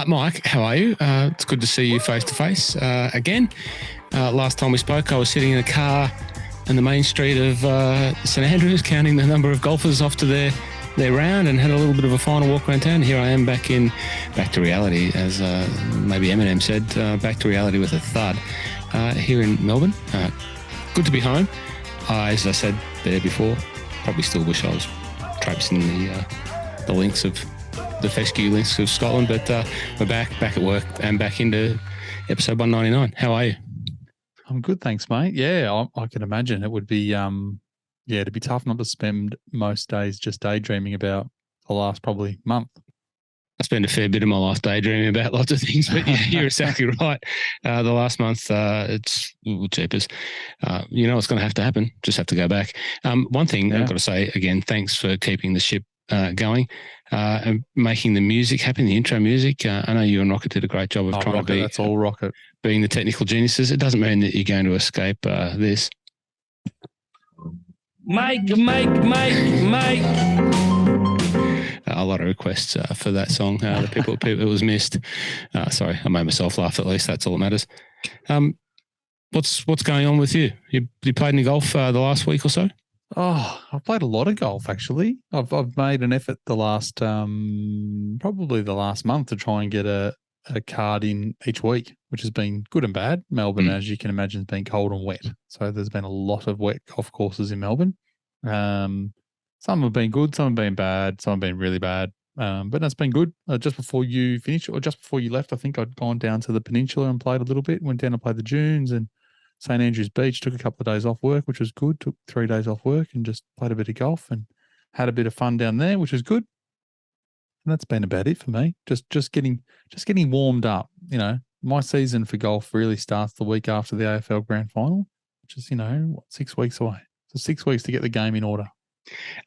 Mike, how are you? It's good to see you face to face again. Last time we spoke, I was sitting in a car in the main street of St Andrews, counting the number of golfers off to their round, and had a little bit of a final walk around town. Here I am back to reality, as maybe Eminem said, back to reality with a thud. Here in Melbourne, good to be home. As I said there before, probably still wish I was traipsing the links of the fescue links of Scotland, but we're back at work and back into episode 199. How are you? I'm good, thanks, mate. Yeah, I can imagine it would be, it'd be tough not to spend most days just daydreaming about the last probably month. I spend a fair bit of my life daydreaming about lots of things, but yeah, you're exactly right. The last month, it's cheapers. You know what's going to have to happen. Just have to go back. One thing I've got to say, again, thanks for keeping the ship going and making the music happen, the intro music. I know you and Rocket did a great job of trying Rocket, to be. That's all Rocket. Being the technical geniuses. It doesn't mean that you're going to escape this. Mike. A lot of requests for that song. The people it was missed. Sorry, I made myself laugh. At least that's all that matters. What's going on with you? You played any golf the last week or so? Oh, I've played a lot of golf actually. I've made an effort the last probably the last month to try and get a card in each week, which has been good and bad. Melbourne, as you can imagine, has been cold and wet, so there's been a lot of wet golf courses in Melbourne. Some have been good, some have been bad, some have been really bad. But it's been good. Just before you finished, or just before you left, I think I'd gone down to the Peninsula and played a little bit. Went down and played the Dunes and St Andrews Beach. Took a couple of days off work, which was good. Took 3 days off work and just played a bit of golf and had a bit of fun down there, which was good. And that's been about it for me. Just getting warmed up. You know, my season for golf really starts the week after the AFL Grand Final, which is 6 weeks away. So 6 weeks to get the game in order.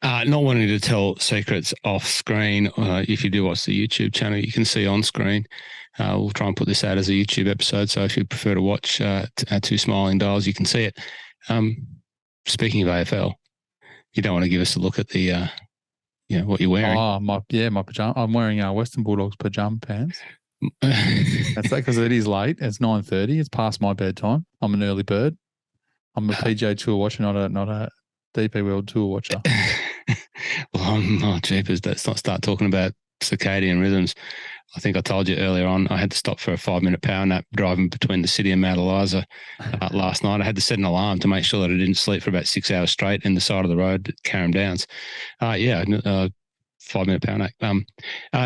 Not wanting to tell secrets off screen. If you do watch the YouTube channel, you can see on screen. We'll try and put this out as a YouTube episode. So if you prefer to watch our two smiling dials, you can see it. Speaking of AFL, you don't want to give us a look at the, what you're wearing. Oh, my pajama. I'm wearing Western Bulldogs pajama pants. That's that because it is late. It's 9:30. It's past my bedtime. I'm an early bird. I'm a PGA Tour watcher, not a DP World Tour watcher. Well, jeepers, let's not start talking about circadian rhythms. I think I told you earlier on, I had to stop for a 5-minute power nap driving between the city and Mount Eliza last night. I had to set an alarm to make sure that I didn't sleep for about 6 hours straight in the side of the road at Carrum Downs. 5-minute power nap.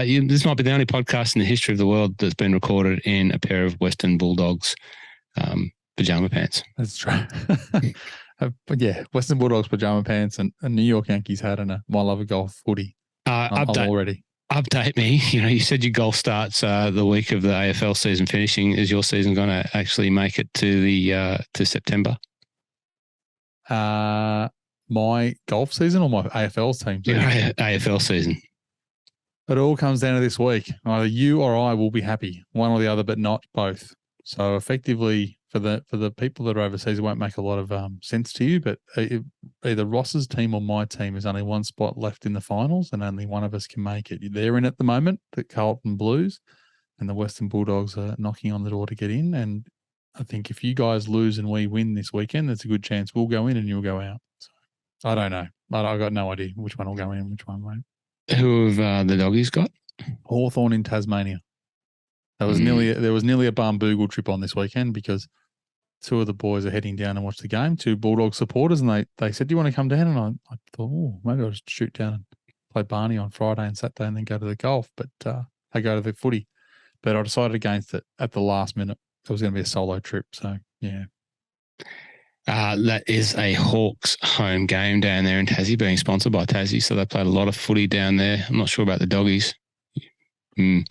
This might be the only podcast in the history of the world that's been recorded in a pair of Western Bulldogs pajama pants. That's true. But yeah, Western Bulldogs pajama pants and New York Yankees hat and a My Love of Golf footy. I'm all ready. Update me. You said your golf starts the week of the AFL season finishing. Is your season going to actually make it to the to September? My golf season or my AFL team season? AFL season. It all comes down to this week. Either you or I will be happy, one or the other, but not both. So effectively, for the people that are overseas, it won't make a lot of sense to you, but either Ross's team or my team is only one spot left in the finals and only one of us can make it. They're in at the moment, the Carlton Blues, and the Western Bulldogs are knocking on the door to get in. And I think if you guys lose and we win this weekend, there's a good chance we'll go in and you'll go out. So I don't know. I got no idea which one will go in and which one won't. Who have the doggies got? Hawthorn in Tasmania. There was nearly a Barnbougle trip on this weekend because 2 of the boys are heading down and watch the game, 2 Bulldog supporters, and they said, do you want to come down? And I thought, maybe I'll just shoot down and play Barney on Friday and Saturday and then go to the golf, but I go to the footy. But I decided against it at the last minute. It was going to be a solo trip, so yeah. That is a Hawks home game down there in Tassie, being sponsored by Tassie, so they played a lot of footy down there. I'm not sure about the doggies. No,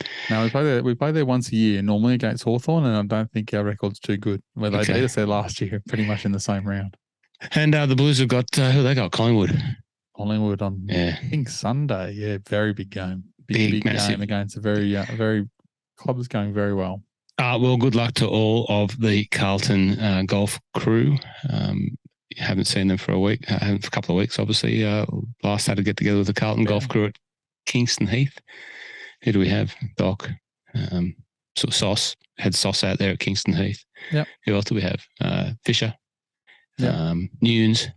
we play there once a year, normally against Hawthorn, and I don't think our record's too good. Well, they beat us there last year, pretty much in the same round. And the Blues have got who they got? Collingwood on I think Sunday. Yeah, very big game. Big game against a very club that's going very well. Well, good luck to all of the Carlton golf crew. Haven't seen them for a couple of weeks, obviously. Last had to get together with the Carlton golf crew at Kingston Heath. Who do we have? Doc. sort of Sauce. Had Sauce out there at Kingston Heath. Yep. Who else do we have? Fisher. Yep. Nunes.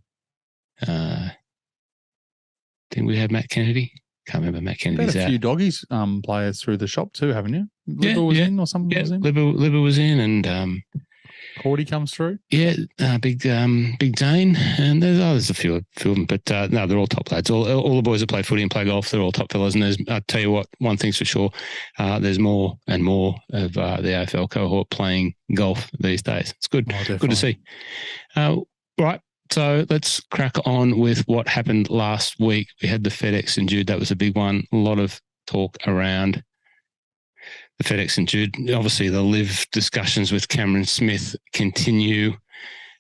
Think we had Matt Kennedy. Can't remember Matt Kennedy's Had a out. few doggies players through the shop too, haven't you? Yeah, Libba was in or something was in? Libba was in, and Cordy comes through. Yeah, Big Dane, and there's a few of them, but no, they're all top lads. All the boys that play footy and play golf, they're all top fellas. And I tell you what, one thing's for sure, there's more and more of the AFL cohort playing golf these days. It's good, good to see. Right, so let's crack on with what happened last week. We had the FedEx and Jude. That was a big one. A lot of talk around the FedEx and Jude. Obviously, the live discussions with Cameron Smith continue.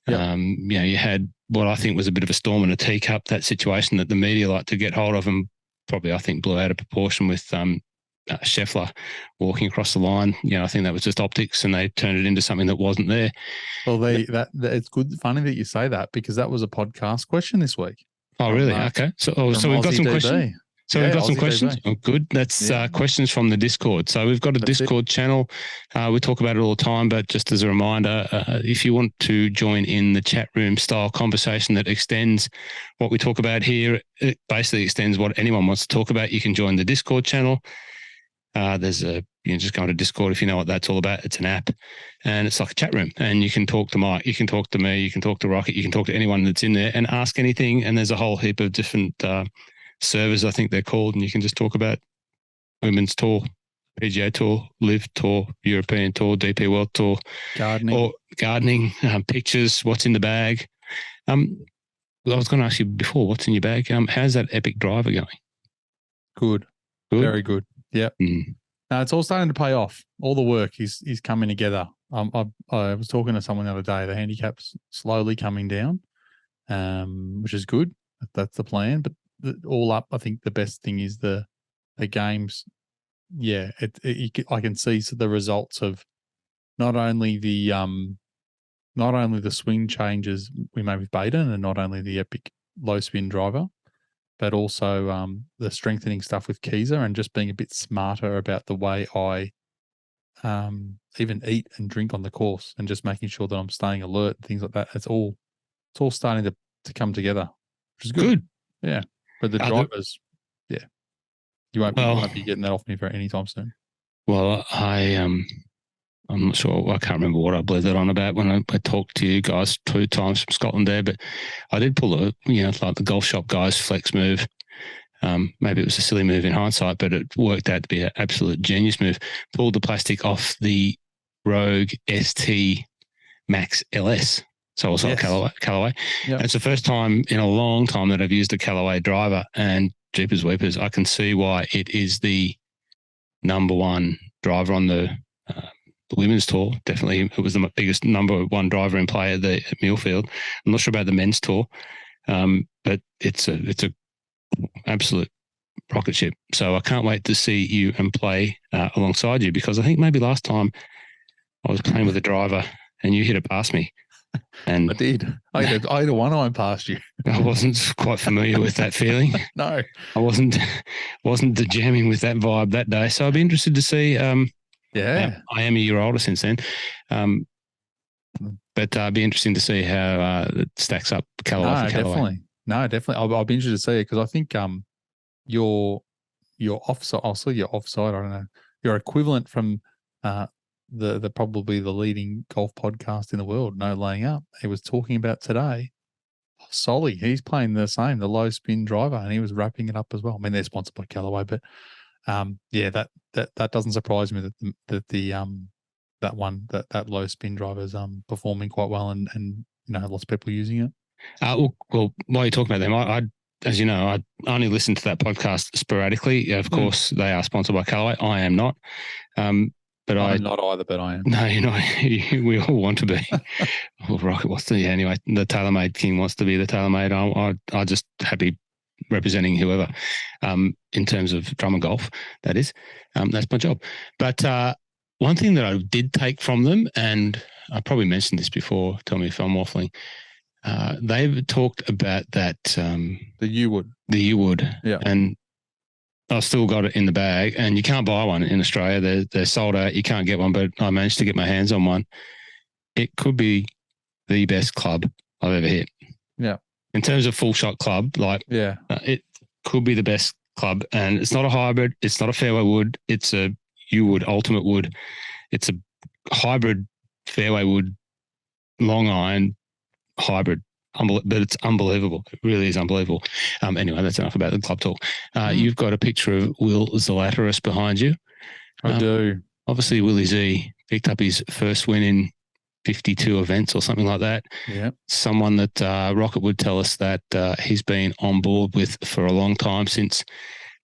Yep. You had what I think was a bit of a storm in a teacup, that situation that the media like to get hold of and probably, I think, blew out of proportion with Scheffler walking across the line. I think that was just optics and they turned it into something that wasn't there. Well, it's funny that you say that because that was a podcast question this week. Oh, really? Okay. So we've got some questions. So we've got some questions. Oh, good. That's questions from the Discord. So we've got a Discord channel. We talk about it all the time, but just as a reminder, if you want to join in the chat room style conversation that extends what we talk about here, it basically extends what anyone wants to talk about. You can join the Discord channel. You can just go into Discord if you know what that's all about. It's an app and it's like a chat room and you can talk to Mike, you can talk to me, you can talk to Rocket, you can talk to anyone that's in there and ask anything. And there's a whole heap of different servers, I think they're called, and you can just talk about Women's Tour, PGA Tour, Live Tour, European Tour, DP World Tour, gardening, pictures, what's in the bag. I was going to ask you before, what's in your bag? How's that epic driver going? Good. Very good. Yeah. Now it's all starting to pay off. All the work is coming together. I was talking to someone the other day. The handicap's slowly coming down, which is good. That's the plan. But all up, I think the best thing is the games. Yeah, I can see the results of not only the swing changes we made with Baden and not only the epic low spin driver, but also the strengthening stuff with Keezer and just being a bit smarter about the way I even eat and drink on the course and just making sure that I'm staying alert and things like that. It's all starting to come together, which is good. Yeah. But the drivers, you won't be getting that off me for any time soon. Well, I'm not sure. I can't remember what I blethered on about when I talked to you guys 2 times from Scotland there, but I did pull like the golf shop guys flex move. Maybe it was a silly move in hindsight, but it worked out to be an absolute genius move. Pulled the plastic off the Rogue ST Max LS. So also a Callaway. Yep. It's the first time in a long time that I've used a Callaway driver, and Jeepers Weepers, I can see why it is the number one driver on the women's tour. Definitely, it was the biggest number one driver in play at Millfield. I'm not sure about the men's tour, but it's a absolute rocket ship. So I can't wait to see you and play alongside you, because I think maybe last time I was playing with a driver and you hit it past me. And I did. I had a one-iron past you. I wasn't quite familiar with that feeling. No, I wasn't jamming with that vibe that day. So I'd be interested to see. I am a year older since then, but it'd be interesting to see how it stacks up. Callaway for Callaway. Definitely. I'll be interested to see it, because I think your offside. I'll see your offside. I don't know. Your equivalent from the probably the leading golf podcast in the world, No Laying Up. He was talking about today. Solly, he's playing the same, the low spin driver, and he was wrapping it up as well. I mean, they're sponsored by Callaway, but that doesn't surprise me that low spin driver is performing quite well, and lots of people using it. Well, while you're talking about them, as you know, I only listen to that podcast sporadically. Of course, they are sponsored by Callaway. I am not. But I'm not either, but I am. No, you're not. We all want to be. Rocket wants to be. Anyway, the TaylorMade King wants to be the TaylorMade. I just happy representing whoever in terms of drum and golf, that is. That's my job. But one thing that I did take from them, and I probably mentioned this before, tell me if I'm waffling, they've talked about that. The U-Wood. Yeah. And I've still got it in the bag, and you can't buy one in Australia. They're sold out. You can't get one, but I managed to get my hands on one. It could be the best club I've ever hit. Yeah. In terms of full shot club, it could be the best club, and it's not a hybrid. It's not a fairway wood. It's a U-wood, ultimate wood. It's a hybrid fairway wood, long iron hybrid. But it's unbelievable. It really is unbelievable. Anyway, that's enough about the club talk. You've got a picture of Will Zalatoris behind you. I do. Obviously, Willie Z picked up his first win in 52 events or something like that. Yeah. Someone that Rocket would tell us that he's been on board with for a long time, since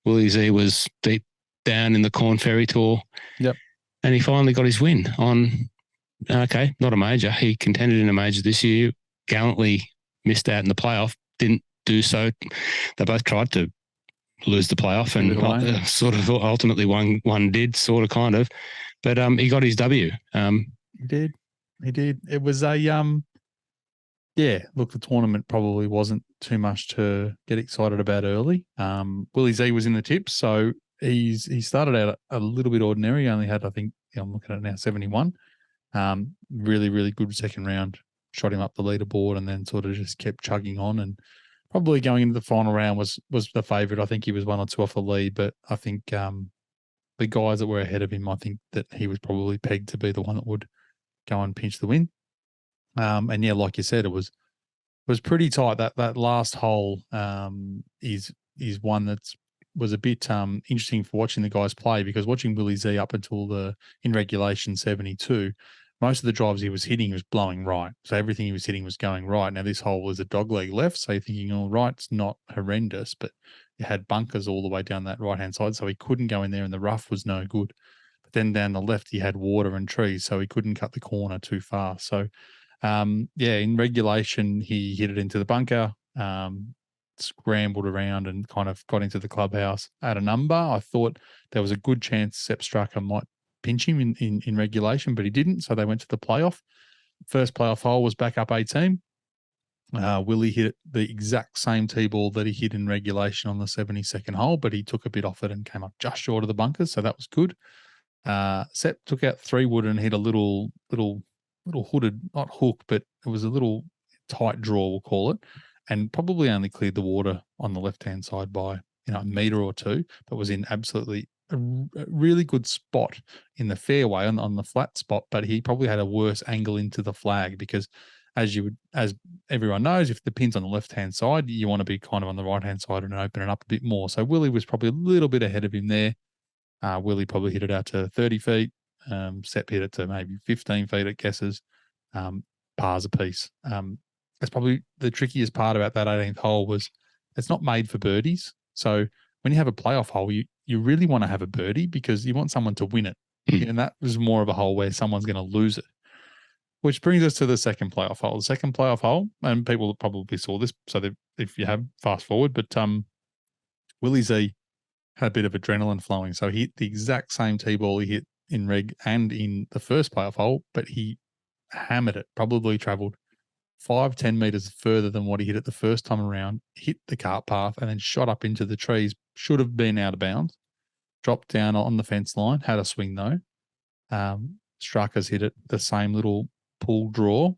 Willie Z was deep down in the Corn Ferry Tour. Yep. And he finally got his win on, not a major. He contended in a major this year, gallantly missed out in the playoff, didn't do so. They both tried to lose the playoff, and sort of ultimately one did, sort of, kind of. But he got his W. He did. It was a look, the tournament probably wasn't too much to get excited about early. Willie Z was in the tips, so he started out a little bit ordinary. He only had, I think, I'm looking at it now, 71. Really, really good second round. Shot him up the leaderboard, and then sort of just kept chugging on, and probably going into the final round was the favourite. I think he was 1 or 2 off the lead, but I think the guys that were ahead of him, I think that he was probably pegged to be the one that would go and pinch the win. And yeah, like you said, it was pretty tight. That last hole is one that was a bit interesting for watching the guys play, because watching Willie Z up until in regulation 72, most of the drives he was hitting was blowing right. So everything he was hitting was going right. Now this hole was a dogleg left, so you're thinking, all right, it's not horrendous, but it had bunkers all the way down that right-hand side, so he couldn't go in there, and the rough was no good. But then down the left, he had water and trees, so he couldn't cut the corner too far. So, in regulation, he hit it into the bunker, scrambled around and kind of got into the clubhouse at a number. I thought there was a good chance Sepp Straka might pinch him in regulation, but he didn't, so they went to the playoff. First playoff hole was back up 18. Willie hit the exact same tee ball that he hit in regulation on the 72nd hole, but he took a bit off it and came up just short of the bunkers, so that was good. Sepp took out 3-wood and hit a little hooded, not hook, but it was a little tight draw, we'll call it, and probably only cleared the water on the left-hand side by a metre or two, but was in absolutely a really good spot in the fairway on the flat spot. But he probably had a worse angle into the flag, because as everyone knows, if the pin's on the left-hand side, you want to be kind of on the right-hand side and open it up a bit more. So Willie was probably a little bit ahead of him there. Willie probably hit it out to 30 feet. Sepp hit it to maybe 15 feet at guesses. Pars apiece. That's probably the trickiest part about that 18th hole, was it's not made for birdies. So when you have a playoff hole, you really want to have a birdie, because you want someone to win it. And that was more of a hole where someone's going to lose it. Which brings us to the second playoff hole. The second playoff hole, and people probably saw this, so if you have, fast forward, but Willie Z had a bit of adrenaline flowing. So he hit the exact same tee ball he hit in reg and in the first playoff hole, but he hammered it, probably travelled 5-10 meters further than what he hit it the first time around, hit the cart path, and then shot up into the trees. Should have been out of bounds, dropped down on the fence line, had a swing though. Straka's hit it the same little pull draw.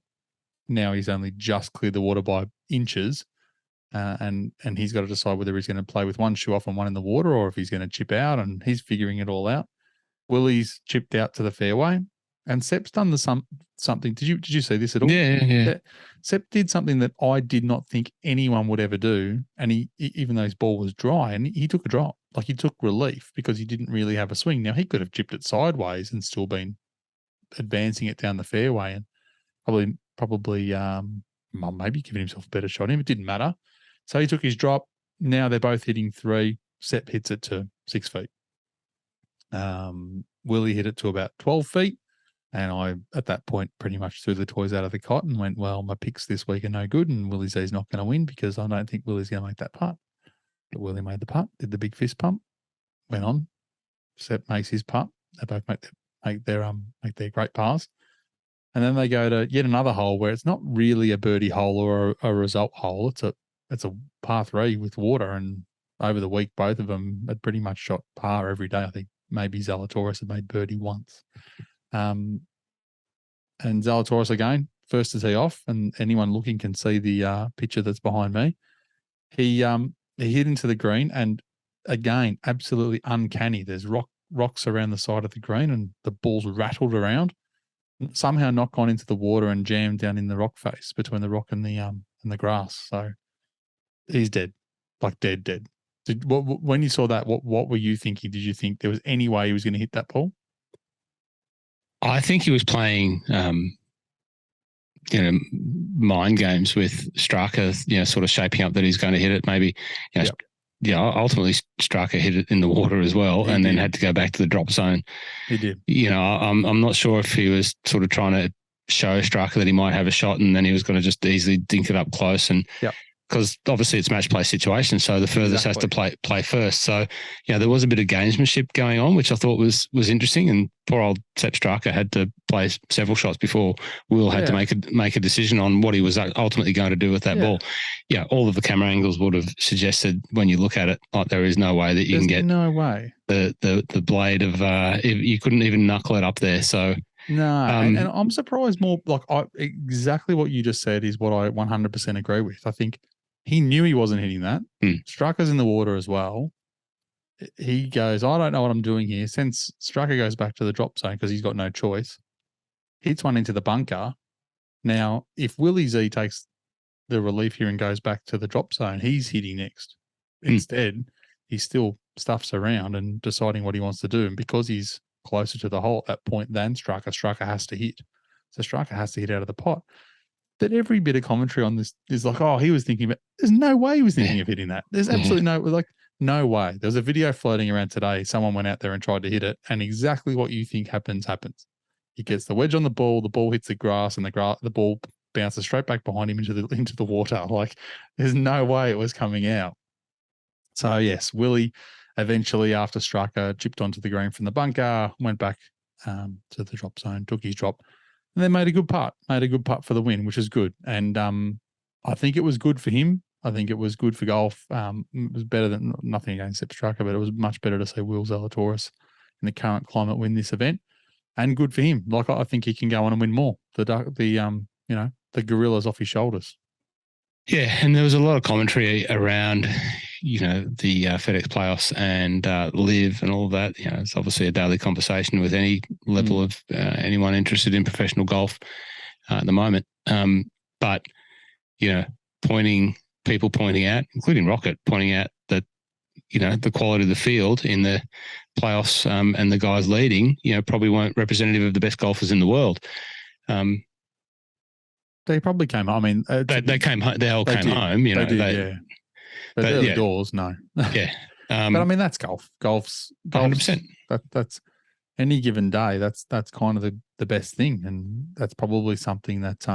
Now he's only just cleared the water by inches. And he's got to decide whether he's going to play with one shoe off and one in the water, or if he's going to chip out, and he's figuring it all out. Willie's chipped out to the fairway, and Sepp's done something. Did you see this at all? Yeah. Sepp did something that I did not think anyone would ever do, and he even though his ball was dry, and he took a drop, like he took relief, because he didn't really have a swing. Now he could have chipped it sideways and still been advancing it down the fairway, and probably maybe giving himself a better shot in. It didn't matter. So he took his drop. Now they're both hitting 3. Sepp hits it to 6 feet. Willie hit it to about 12 feet. And I, at that point, pretty much threw the toys out of the cot and went, well, my picks this week are no good, and Willie Z's not going to win, because I don't think Willie's going to make that putt. But Willie made the putt, did the big fist pump, went on. Sepp makes his putt. They both make their great pars. And then they go to yet another hole where it's not really a birdie hole or a result hole. It's a par 3 with water, and over the week, both of them had pretty much shot par every day. I think maybe Zalatoris had made birdie once. And Zalatoris again, first to tee off, and anyone looking can see the picture that's behind me. He hit into the green, and again, absolutely uncanny. There's rocks around the side of the green, and the ball's rattled around. Somehow not gone into the water and jammed down in the rock face between the rock and the grass. So he's dead, like dead. When you saw that, what were you thinking? Did you think there was any way he was going to hit that ball? I think he was playing, mind games with Straka, sort of shaping up that he's going to hit it. Maybe, ultimately Straka hit it in the water as well, and then had to go back to the drop zone. He did. I'm not sure if he was sort of trying to show Straka that he might have a shot, and then he was going to just easily dink it up close. And because obviously it's match play situation, so the furthest has to play first. So, there was a bit of gamesmanship going on, which I thought was interesting. And poor old Sepp Straka had to play several shots before Will had to make a decision on what he was ultimately going to do with that ball. Yeah, all of the camera angles would have suggested, when you look at it, like there is no way that you can get the blade of you couldn't even knuckle it up there. So. No, and I'm surprised more. Like exactly what you just said is what I 100% agree with. I think he knew he wasn't hitting that. Straka's in the water as well. He goes, I don't know what I'm doing here. Since Straka goes back to the drop zone because he's got no choice, hits one into the bunker. Now, if Willie Z takes the relief here and goes back to the drop zone, he's hitting next. Instead, he still stuffs around and deciding what he wants to do. And because he's closer to the hole at that point than Straka has to hit. So Straka has to hit out of the pot. But every bit of commentary on this is like, oh, he was thinking about, there's no way he was thinking of hitting that. There's absolutely no way. There's a video floating around today. Someone went out there and tried to hit it, and exactly what you think happens. He gets the wedge on the ball hits the grass, and the ball bounces straight back behind him into the water. Like, there's no way it was coming out. So yes, Willie eventually, after Straka chipped onto the green from the bunker, went back to the drop zone, took his drop, and then made a good putt for the win, which is good. And I think it was good for him. I think it was good for golf. It was better than nothing against Sepp Straka, but it was much better to see Will Zalatoris in the current climate win this event, and good for him. Like, I think he can go on and win more. The gorillas off his shoulders. Yeah, and there was a lot of commentary around, the FedEx playoffs and Live and all of that. It's obviously a daily conversation with any level of anyone interested in professional golf at the moment. But, people pointing out, including Rocket, pointing out that, the quality of the field in the playoffs and the guys leading, probably weren't representative of the best golfers in the world. They probably came home. I mean, they came home. They all came home. They did. But early doors, no. Yeah. But I mean, that's golf. Golf's 100%. That's any given day. That's kind of the best thing, and that's probably something that's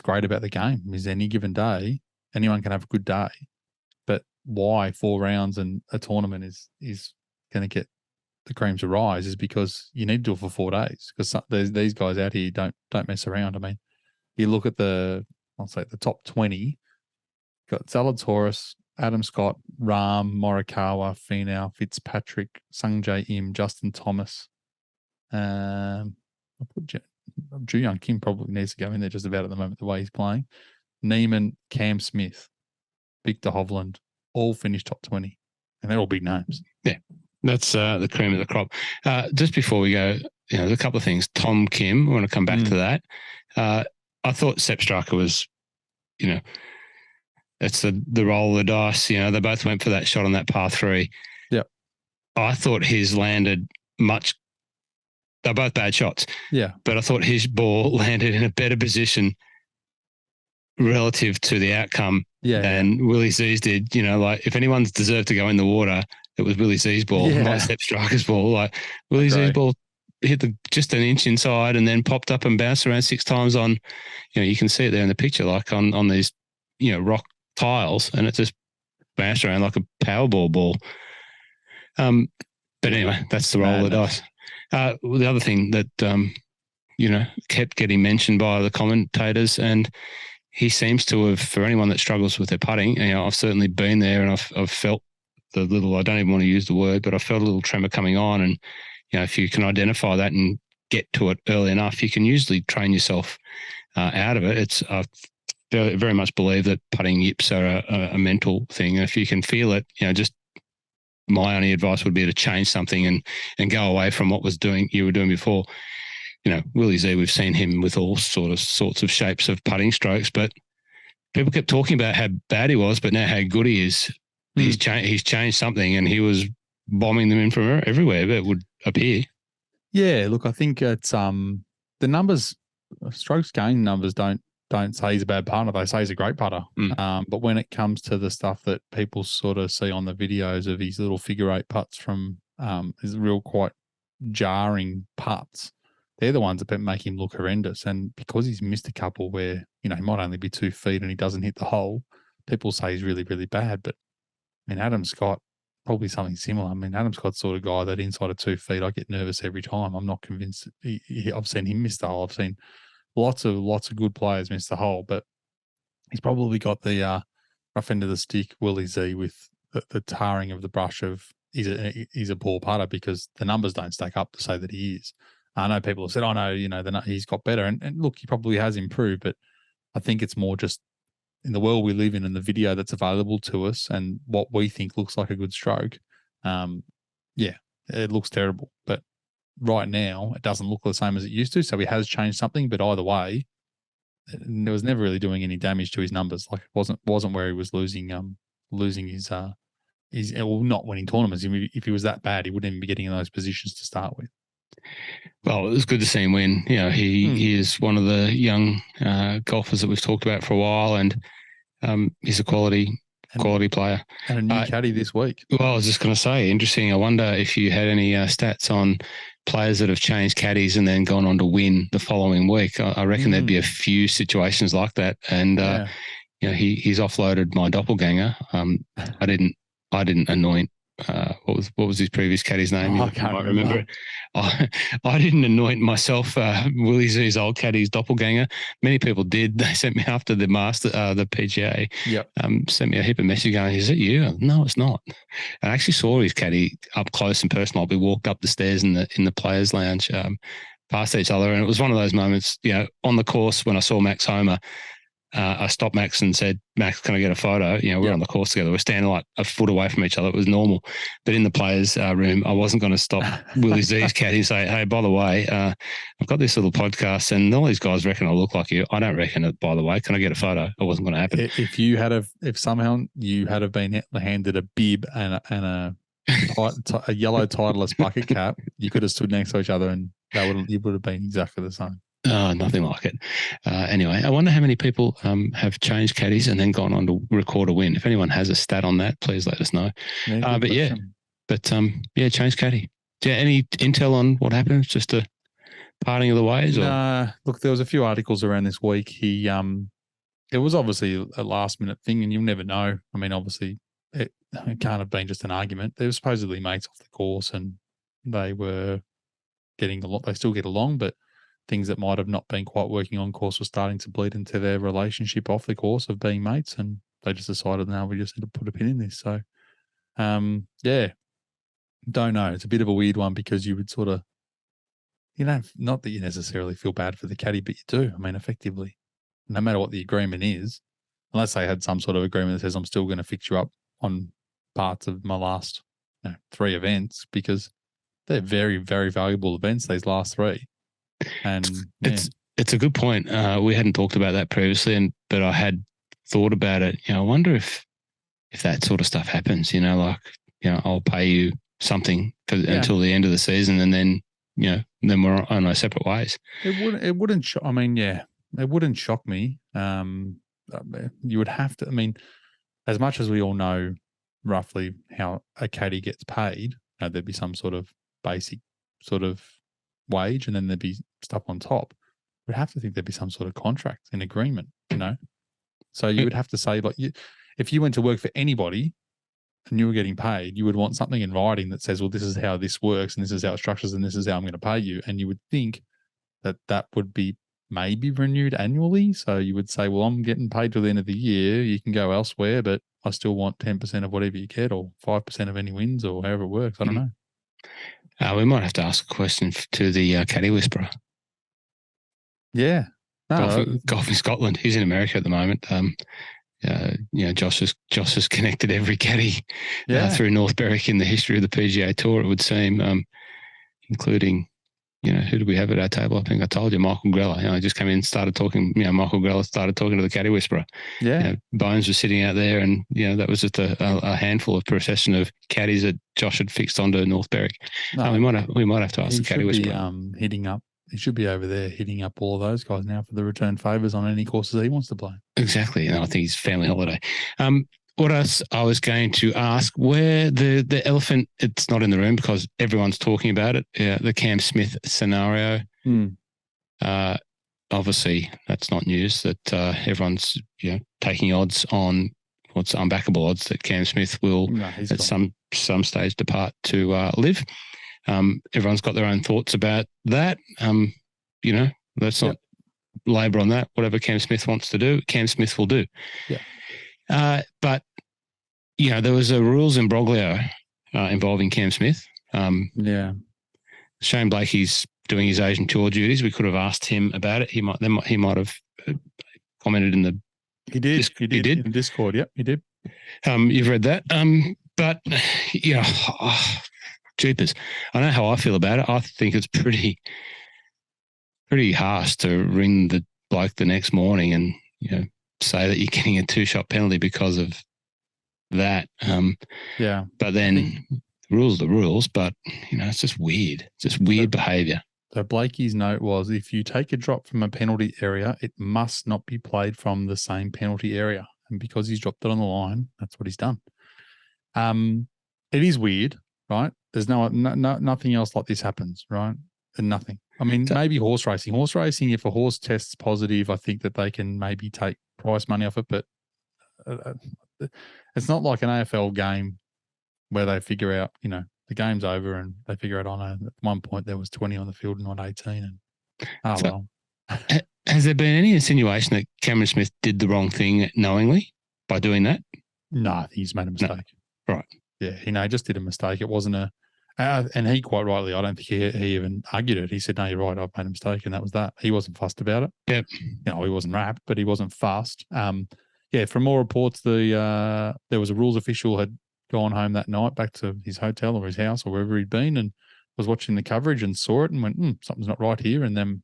great about the game. Is any given day, anyone can have a good day. But why 4 rounds and a tournament is going to get the cream to rise is because you need to do it for 4 days, because these guys out here don't mess around. I mean, you look at the top 20, got Zalatoris, Adam Scott, Rahm, Morikawa, Finau, Fitzpatrick, Sungjae Im, Justin Thomas. I put Ju Young Kim probably needs to go in there just about at the moment, the way he's playing. Neiman, Cam Smith, Victor Hovland, all finished top 20, and they're all big names. Yeah. That's the cream of the crop. Just before we go, there's a couple of things. Tom Kim, I want to come back to that. I thought Sepp Straka was, it's the roll of the dice. They both went for that shot on that par 3. Yep. I thought his landed much. They're both bad shots. Yeah. But I thought his ball landed in a better position relative to the outcome than Willie Z's did. If anyone's deserved to go in the water, it was Willie Z's ball, not Sepp Straka's ball. Like, Willie Z's ball hit just an inch inside and then popped up and bounced around 6 times on, you can see it there in the picture, like on these, rock tiles, and it just bounced around like a Powerball ball. But anyway, that's the roll of the dice. The other thing that, kept getting mentioned by the commentators, and he seems to have, for anyone that struggles with their putting, I've certainly been there, and I've felt the little, I don't even want to use the word, but I felt a little tremor coming on. And, if you can identify that and get to it early enough, you can usually train yourself out of it. I very much believe that putting yips are a mental thing. And if you can feel it, just my only advice would be to change something and go away from what you were doing before. Willie Z, we've seen him with all sorts of shapes of putting strokes, but people kept talking about how bad he was, but now how good he is. He's changed something, and he was bombing them in from everywhere, but it would appear. Yeah, look, I think it's the numbers, strokes gained numbers don't say he's a bad putter. They say he's a great putter. But when it comes to the stuff that people sort of see on the videos of his little figure eight putts from his real quite jarring putts, they're the ones that make him look horrendous. And because he's missed a couple where, he might only be 2 feet and he doesn't hit the hole, people say he's really, really bad. But Adam Scott, probably something similar. Adam Scott's sort of guy that inside of 2 feet, I get nervous every time. I'm not convinced. I've seen him miss the hole. I've seen lots of good players miss the hole, but he's probably got the rough end of the stick, Willie Z, with the tarring of the brush of he's a poor putter, because the numbers don't stack up to say that he is. I know people have said, "Oh no, he's got better," and look, he probably has improved, but I think it's more just in the world we live in and the video that's available to us and what we think looks like a good stroke. It looks terrible, but right now it doesn't look the same as it used to. So he has changed something, but either way, it was never really doing any damage to his numbers. Like it wasn't where he was losing his not winning tournaments. If he was that bad, he wouldn't even be getting in those positions to start with. Well, it was good to see him win. He is one of the young golfers that we've talked about for a while, and he's a quality player. And a new caddy this week. Well, I was just going to say, interesting. I wonder if you had any stats on players that have changed caddies and then gone on to win the following week. I reckon there'd be a few situations like that. And, he's offloaded my doppelganger. I didn't anoint. What was his previous caddy's name? I can't remember. I didn't anoint myself Willie Z's old caddy's doppelganger. Many people did. They sent me after the PGA. Yep. Sent me a heap of messages going, "Is it you?" No, it's not. I actually saw his caddy up close and personal. We walked up the stairs in the players' lounge past each other, and it was one of those moments. On the course when I saw Max Homer. I stopped Max and said, "Max, can I get a photo?" We're on the course together. We're standing like a foot away from each other. It was normal. But in the players' room, I wasn't going to stop Willie Z's caddy and say, "Hey, by the way, I've got this little podcast and all these guys reckon I look like you. I don't reckon it, by the way. Can I get a photo?" It wasn't going to happen. If somehow you had been handed a bib and a yellow Titleist bucket cap, you could have stood next to each other and it would have been exactly the same. Nothing like it. Anyway, I wonder how many people have changed caddies and then gone on to record a win. If anyone has a stat on that, please let us know. Changed caddy. Yeah, any intel on what happened? Just a parting of the ways? Look, there was a few articles around this week. It was obviously a last minute thing, and you'll never know. Obviously, it can't have been just an argument. They were supposedly mates off the course, and they were getting a lot. They still get along, but things that might have not been quite working on course were starting to bleed into their relationship off the course of being mates, and they just decided, now we just need to put a pin in this. So, don't know. It's a bit of a weird one, because you would sort of, not that you necessarily feel bad for the caddy, but you do. Effectively, no matter what the agreement is, unless they had some sort of agreement that says, I'm still going to fix you up on parts of my last 3 events, because they're very, very valuable events, these last 3. And it's a good point. We hadn't talked about that previously, but I had thought about it. I wonder if that sort of stuff happens. I'll pay you something until the end of the season, and then then we're on our separate ways. It wouldn't shock me. You would have to. As much as we all know roughly how a caddy gets paid, there'd be some sort of basic sort of wage, and then there'd be stuff on top. We'd have to think there'd be some sort of contract, an agreement, So you would have to say, like, if you went to work for anybody and you were getting paid, you would want something in writing that says, well, this is how this works, and this is how it structures, and this is how I'm going to pay you. And you would think that would be maybe renewed annually. So you would say, well, I'm getting paid till the end of the year. You can go elsewhere, but I still want 10% of whatever you get or 5% of any wins or however it works. I don't know. We might have to ask a question to the Caddy Whisperer. Yeah. No, Golf in Scotland. He's in America at the moment. Josh has connected every caddy through North Berwick in the history of the PGA Tour, it would seem, including, who did we have at our table? I think I told you, Michael Greller. I just came in and started talking, Michael Greller started talking to the Caddy Whisperer. Yeah. Bones was sitting out there and, that was just a handful of procession of caddies that Josh had fixed onto North Berwick. No, we might have to ask the Caddy Whisperer. He should be over there hitting up all of those guys now for the return favours on any courses he wants to play. Exactly. And I think he's family holiday. What else I was going to ask, where the elephant, it's not in the room because everyone's talking about it, the Cam Smith scenario. Obviously, that's not news that everyone's taking odds on what's unbackable odds that Cam Smith will at some stage depart to live. Everyone's got their own thoughts about that. Let's not labour on that. Whatever Cam Smith wants to do, Cam Smith will do. Yeah. But there was a rules imbroglio involving Cam Smith. Shane Blakey's doing his Asian tour duties. We could have asked him about it. He might have commented in the. He did. He did in Discord. Yep, he did. You've read that. But jeepers, I know how I feel about it. I think it's pretty harsh to ring the bloke the next morning and say that you're getting a 2-shot penalty because of that. But then the rules are the rules, but it's just weird. It's just weird behaviour. So Blakey's note was, if you take a drop from a penalty area, it must not be played from the same penalty area. And because he's dropped it on the line, that's what he's done. It is weird, right? There's nothing else like this happens, right? And nothing. I mean, maybe horse racing. Horse racing, if a horse tests positive, I think that they can maybe take prize money off it, but it's not like an AFL game where they figure out, the game's over and they figure out, at one point there was 20 on the field and not 18. And has there been any insinuation that Cameron Smith did the wrong thing knowingly by doing that? No, he's made a mistake. No. Right. Yeah, he just did a mistake. It wasn't and he quite rightly, I don't think he even argued it. He said, no, you're right, I've made a mistake, and that was that. He wasn't fussed about it. Yep. He wasn't wrapped, but he wasn't fussed. From more reports, there was a rules official had gone home that night back to his hotel or his house or wherever he'd been and was watching the coverage and saw it and went, something's not right here. And then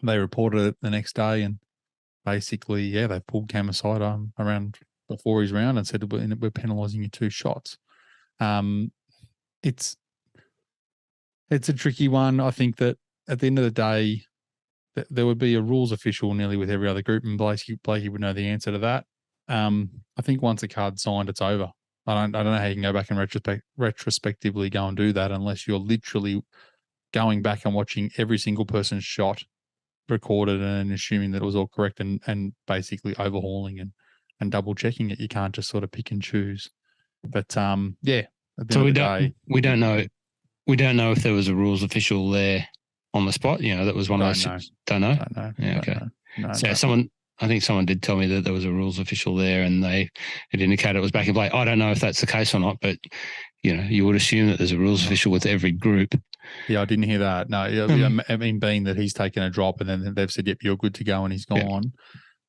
they reported it the next day and basically, they pulled Cam aside around before his round and said, we're penalising you 2 shots. It's a tricky one. I think that at the end of the day, there would be a rules official nearly with every other group, and Blakey would know the answer to that. I think once a card's signed, it's over. I don't know how you can go back and retrospectively go and do that unless you're literally going back and watching every single person's shot recorded and assuming that it was all correct and basically overhauling and double checking it. You can't just sort of pick and choose. But at the end of the day, we don't know if there was a rules official there on the spot. That was one of those. Don't know. Yeah, okay. No, I think someone did tell me that there was a rules official there and it indicated it was back in play. I don't know if that's the case or not, but you would assume that there's a rules official with every grouud. Yeah, I didn't hear that. No, I mean, being that he's taken a drop and then they've said, yep, you're good to go and he's gone. Yep.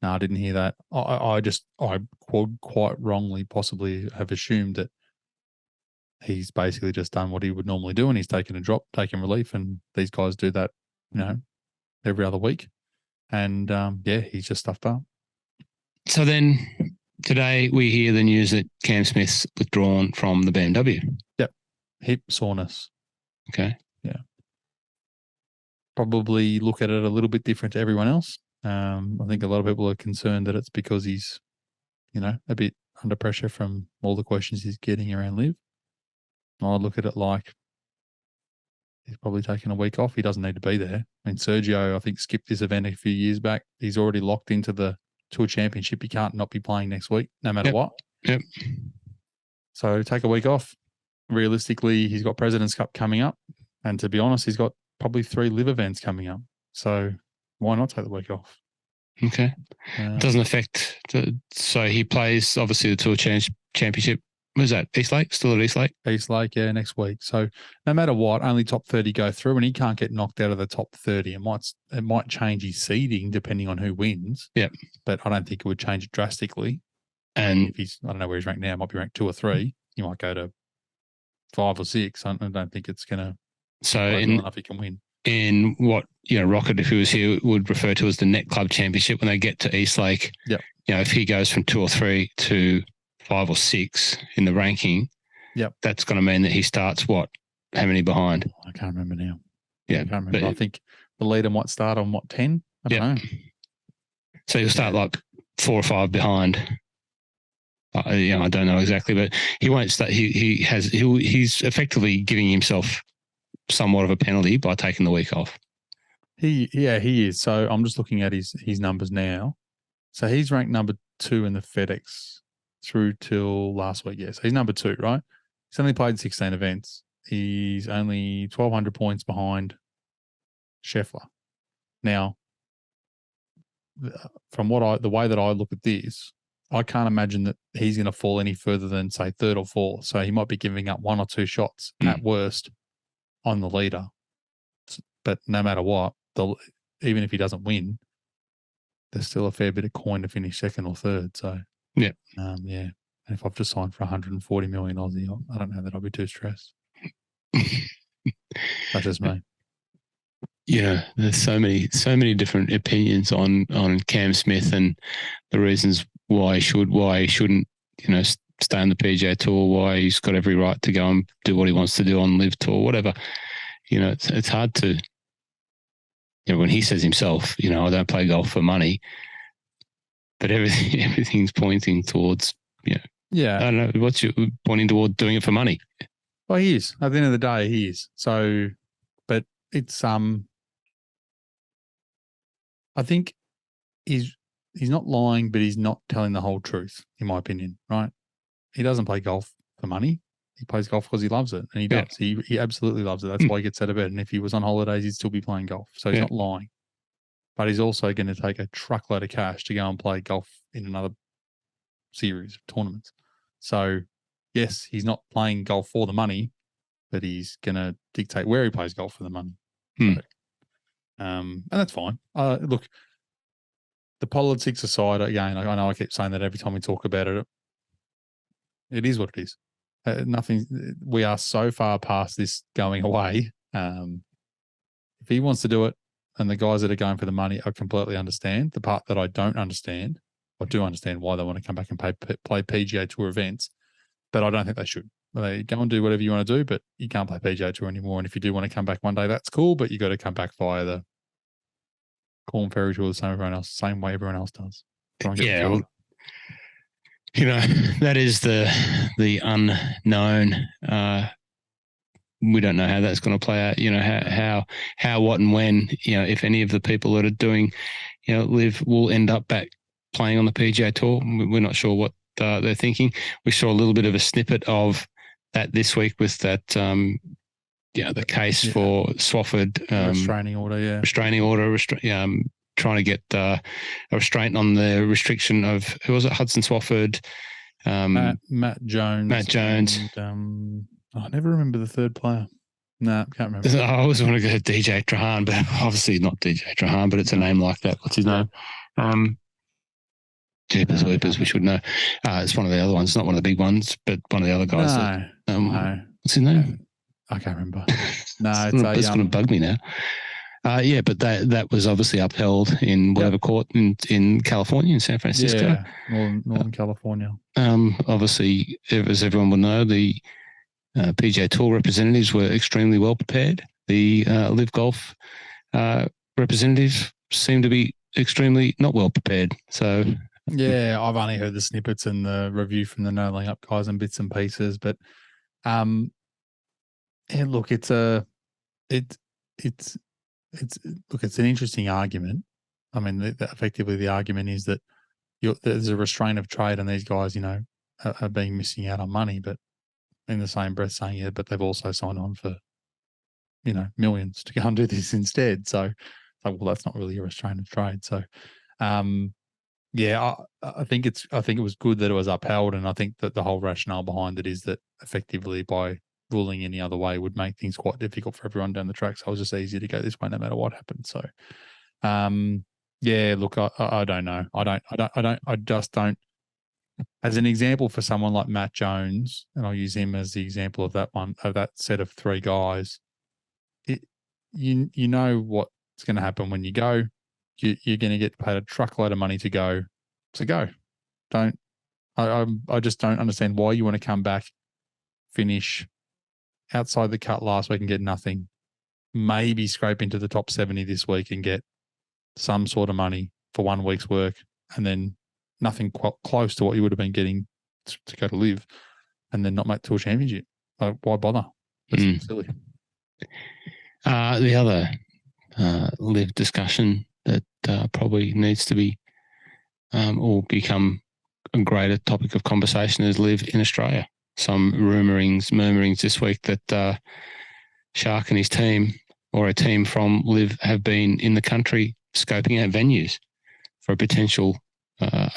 No, I didn't hear that. I quite wrongly possibly have assumed that he's basically just done what he would normally do and he's taken a drop, taken relief, and these guys do that, every other week. And, he's just stuffed up. So then today we hear the news that Cam Smith's withdrawn from the BMW. Yep. Hip soreness. Okay. Yeah. Probably look at it a little bit different to everyone else. I think a lot of people are concerned that it's because he's, a bit under pressure from all the questions he's getting around Liv. I look at it like he's probably taken a week off. He doesn't need to be there. I mean, Sergio, I think, skipped this event a few years back. He's already locked into the Tour Championship. He can't not be playing next week, no matter what. Yep. So take a week off. Realistically, he's got President's Cup coming up. And to be honest, he's got probably 3 live events coming up. So Why not take the week off? Okay. It doesn't affect. So he plays, obviously, the Tour Championship. Was that East Lake? Still at East Lake? East Lake, yeah, next week. So no matter what, only top 30 go through, and he can't get knocked out of the top 30. It might change his seeding depending on who wins. Yep. But I don't think it would change it drastically. And if he's, I don't know where he's ranked now, might be ranked 2 or 3. He might go to 5 or 6. I don't think it's going to. So enough he can win. In what Rocket, if he was here, would refer to as the Net Club Championship when they get to East Lake. Yep. If he goes from 2 or 3 to 5 or 6 in the ranking, yep, that's going to mean that he starts what? How many behind? I can't remember now. Yeah, I can't remember. I think the leader might start on 10. I don't know. So he'll start like 4 or 5 behind. I don't know exactly, but he won't start. He's effectively giving himself somewhat of a penalty by taking the week off. He is. So I'm just looking at his numbers now. So he's ranked number 2 in the FedEx through till last week. Yeah, so he's number 2, right? He's only played 16 events. He's only 1,200 points behind Scheffler. Now, from the way that I look at this, I can't imagine that he's going to fall any further than, say, 3rd or 4th. So he might be giving up 1 or 2 shots at worst on the leader. But no matter what, even if he doesn't win, there's still a fair bit of coin to finish 2nd or 3rd. So, yeah. And if I've just signed for 140 million Aussie, I don't know that I'll be too stressed. That's just me. There's so many different opinions on Cam Smith and the reasons why he shouldn't, stay on the PGA Tour, why he's got every right to go and do what he wants to do on Live Tour, whatever. It's hard to, when he says himself, I don't play golf for money, but everything's pointing towards, yeah. I don't know, what's you pointing toward doing it for money? Well, he is. At the end of the day, he is. So, but it's, I think he's not lying, but he's not telling the whole truth, in my opinion, right? He doesn't play golf for money. He plays golf because he loves it, and he does. He absolutely loves it. That's why he gets out of bed. And if he was on holidays, he'd still be playing golf. So he's not lying. But he's also going to take a truckload of cash to go and play golf in another series of tournaments. So, yes, he's not playing golf for the money, but he's going to dictate where he plays golf for the money. So, and that's fine. Look, the politics aside, again, I know I keep saying that every time we talk about it. It is what it is. We are so far past this going away. If he wants to do it and the guys that are going for the money, I completely understand. The part that I don't understand, I do understand why they want to come back and play PGA Tour events, but I don't think they should. They go and do whatever you want to do, but you can't play PGA Tour anymore. And if you do want to come back one day, that's cool, but you got to come back via the Corn Ferry Tour the same way everyone else does. Yeah. That is the unknown. We don't know how that's going to play out. How, what, and when. If any of the people that are doing, Live will end up back playing on the PGA Tour. We're not sure what they're thinking. We saw a little bit of a snippet of that this week with that. The case for Swafford. Restraining order. Restraining order. Trying to get a restraint on the restriction of, who was it? Hudson Swafford. Matt Jones. And, I never remember the third player. No, can't remember. I always want to go DJ Trahan, but obviously not DJ Trahan, but it's a name like that. What's his name? Jeepers Weepers, we should know. It's one of the other ones, not one of the big ones, but one of the other guys. No. What's his name? I can't remember. No, it's going to bug me now. But that was obviously upheld in whatever court in California, in San Francisco. Yeah, Northern California. Obviously, as everyone will know, the PGA Tour representatives were extremely well prepared. The Live Golf representatives seem to be extremely not well prepared. So, yeah, I've only heard the snippets and the review from the No Laying Up guys and bits and pieces, but look, it's an interesting argument. I mean, effectively the argument is that there's a restraint of trade and these guys, are being missing out on money, but in the same breath saying, but they've also signed on for, millions to go and do this instead. So like, well, that's not really a restrained trade. So, yeah, I think it was good that it was upheld, and I think that the whole rationale behind it is that effectively by ruling any other way would make things quite difficult for everyone down the track. So it was just easier to go this way no matter what happened. So, yeah, look, I don't know. I just don't. As an example for someone like Matt Jones, and I'll use him as the example of that set of three guys. You know what's going to happen when you go. You're going to get paid a truckload of money to go. So go. I just don't understand why you want to come back, finish outside the cut last week and get nothing. Maybe scrape into the top 70 this week and get some sort of money for 1 week's work, and then nothing close to what you would have been getting to go to live, and then not make Tour Championship. Like, why bother? That's silly. The other live discussion that probably needs to be or become a greater topic of conversation is live in Australia. Some murmurings this week that Shark and his team, or a team from live, have been in the country scoping out venues for a potential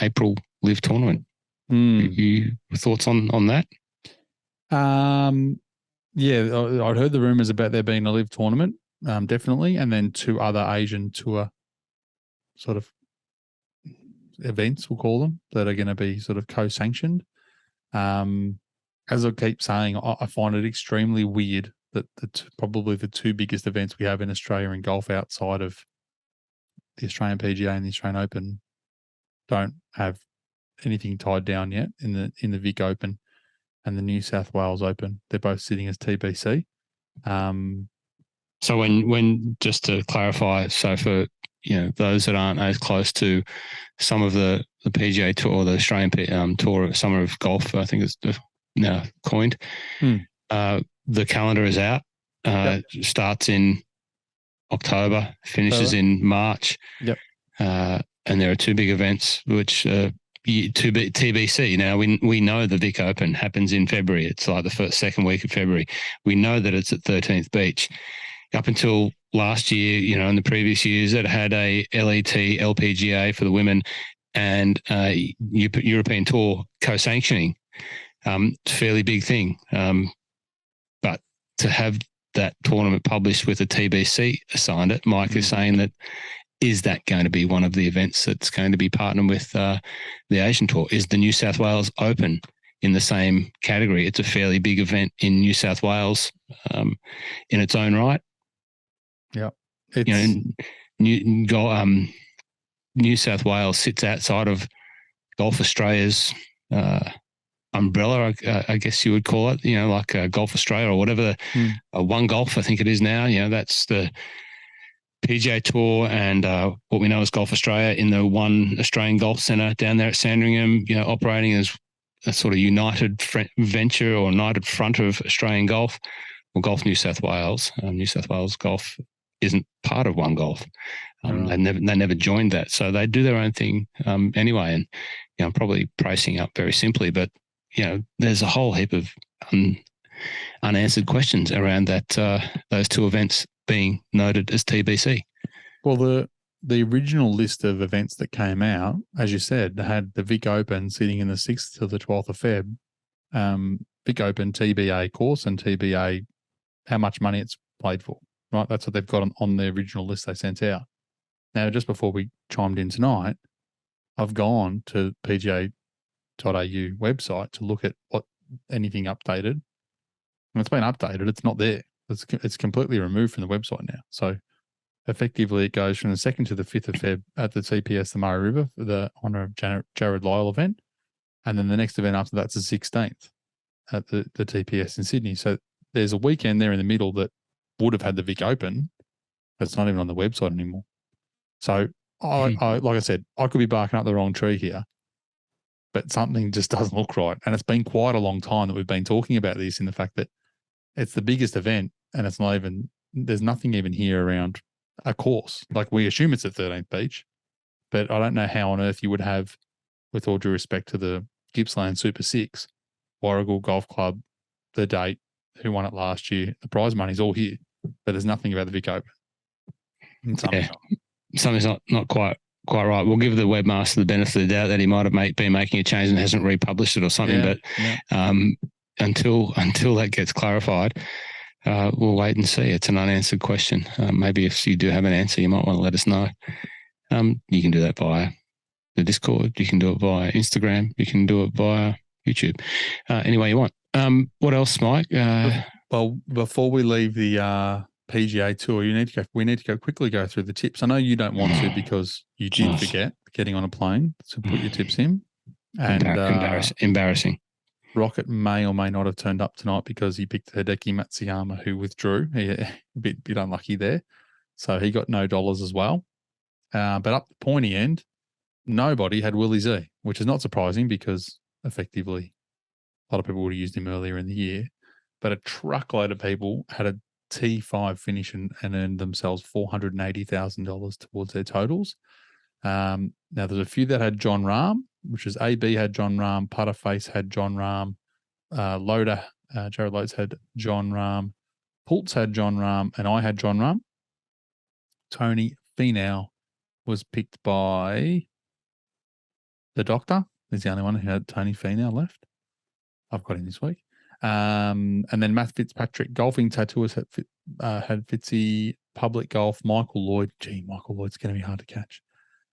April live tournament. You thoughts on that? Yeah, I'd heard the rumours about there being a live tournament, definitely, and then 2 other Asian tour sort of events, we'll call them, that are going to be sort of co-sanctioned. As I keep saying, I find it extremely weird that probably the 2 biggest events we have in Australia in golf outside of the Australian PGA and the Australian Open don't have anything tied down yet in the Vic Open and the New South Wales Open. They're both sitting as TBC. So when just to clarify, so for those that aren't as close to some of the PGA Tour or the Australian Tour of Summer of Golf, I think it's now coined. The calendar is out. Starts in October, finishes in March. Yep. And there are 2 big events which TBC. Now we know the Vic Open happens in February. It's like the second week of February. We know that it's at 13th Beach. Up until last year, in the previous years, it had a LET LPGA for the women and European Tour co-sanctioning. It's a fairly big thing. But to have that tournament published with a TBC assigned it, Mike is saying that, is that going to be one of the events that's going to be partnered with the Asian Tour? Is the New South Wales Open in the same category? It's a fairly big event in New South Wales in its own right. Yeah. New South Wales sits outside of Golf Australia's umbrella, I guess you would call it, like Golf Australia or whatever, One Golf, I think it is now. That's the PGA Tour and what we know as Golf Australia in the One Australian Golf Centre down there at Sandringham, operating as a sort of united venture or united front of Australian golf, or Golf New South Wales. New South Wales Golf isn't part of One Golf. They never joined that. So they do their own thing anyway. And, I'm probably pricing up very simply, but, there's a whole heap of unanswered questions around that those 2 events being noted as TBC. Well, the original list of events that came out, as you said, had the Vic Open sitting in the 6th to the 12th of Feb. Vic Open TBA course and TBA how much money it's played for, right? That's what they've got on the original list they sent out. Now, just before we chimed in tonight, I've gone to PGA.au website to look at what anything updated. And it's been updated. It's not there. It's completely removed from the website now. So effectively it goes from the 2nd to the 5th of Feb at the TPS, the Murray River, for the Honour of Jared Lyle event. And then the next event after that's the 16th at the TPS in Sydney. So there's a weekend there in the middle that would have had the Vic Open. That's not even on the website anymore. So I like I said, I could be barking up the wrong tree here, but something just doesn't look right. And it's been quite a long time that we've been talking about this, in the fact that it's the biggest event and it's not even, there's nothing even here around a course. Like, we assume it's at 13th Beach, but I don't know how on earth you would have, with all due respect to the Gippsland Super 6, Warragul Golf Club, the date, who won it last year, the prize money's all here, but there's nothing about the Vic Open. something's not quite right. We'll give the webmaster the benefit of the doubt that he might have been making a change and hasn't republished it or something. But until that gets clarified, we'll wait and see. It's an unanswered question. Maybe if you do have an answer, you might want to let us know. You can do that via the Discord. You can do it via Instagram. You can do it via YouTube. Any way you want. What else, Mike? Well, before we leave the PGA Tour, we need to quickly go through the tips. I know you don't want to because you did forget getting on a plane to put your tips in. And embarrassing. Rocket may or may not have turned up tonight because he picked Hideki Matsuyama, who withdrew. He a bit unlucky there. So he got no dollars as well. But up the pointy end, nobody had Willie Z, which is not surprising because effectively a lot of people would have used him earlier in the year. But a truckload of people had a T5 finish and earned themselves $480,000 towards their totals. Now, there's a few that had John Rahm, which is AB had John Rahm, Putterface had John Rahm, Loader, Jared Loads had John Rahm, Pultz had John Rahm, and I had John Rahm. Tony Finau was picked by the doctor. He's the only one who had Tony Finau left. I've got him this week. And then Matt Fitzpatrick, golfing tattooist had Fitzy, public golf, Michael Lloyd. Gee, Michael Lloyd's going to be hard to catch.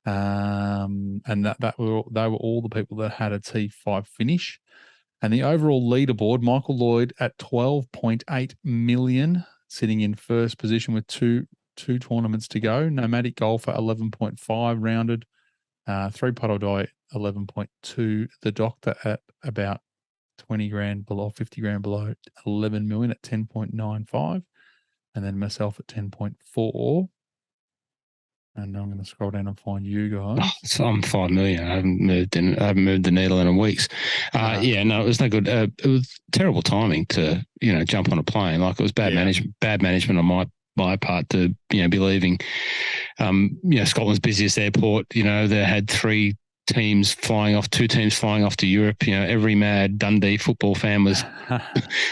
And they were all the people that had a T5 finish. And the overall leaderboard, Michael Lloyd at 12.8 million, sitting in first position with two tournaments to go. Nomadic Golfer 11.5 rounded, 3-putt die 11.2. The Doctor at about 20 grand below, 50 grand below, 11 million at 10.95, and then myself at 10.4. And I'm going to scroll down and find you guys. So I'm 5 million. I haven't moved the needle in weeks. It was no good. It was terrible timing to jump on a plane. Like, it was bad management on my part to be leaving. Scotland's busiest airport. They had two teams flying off to Europe. Every mad Dundee football fan was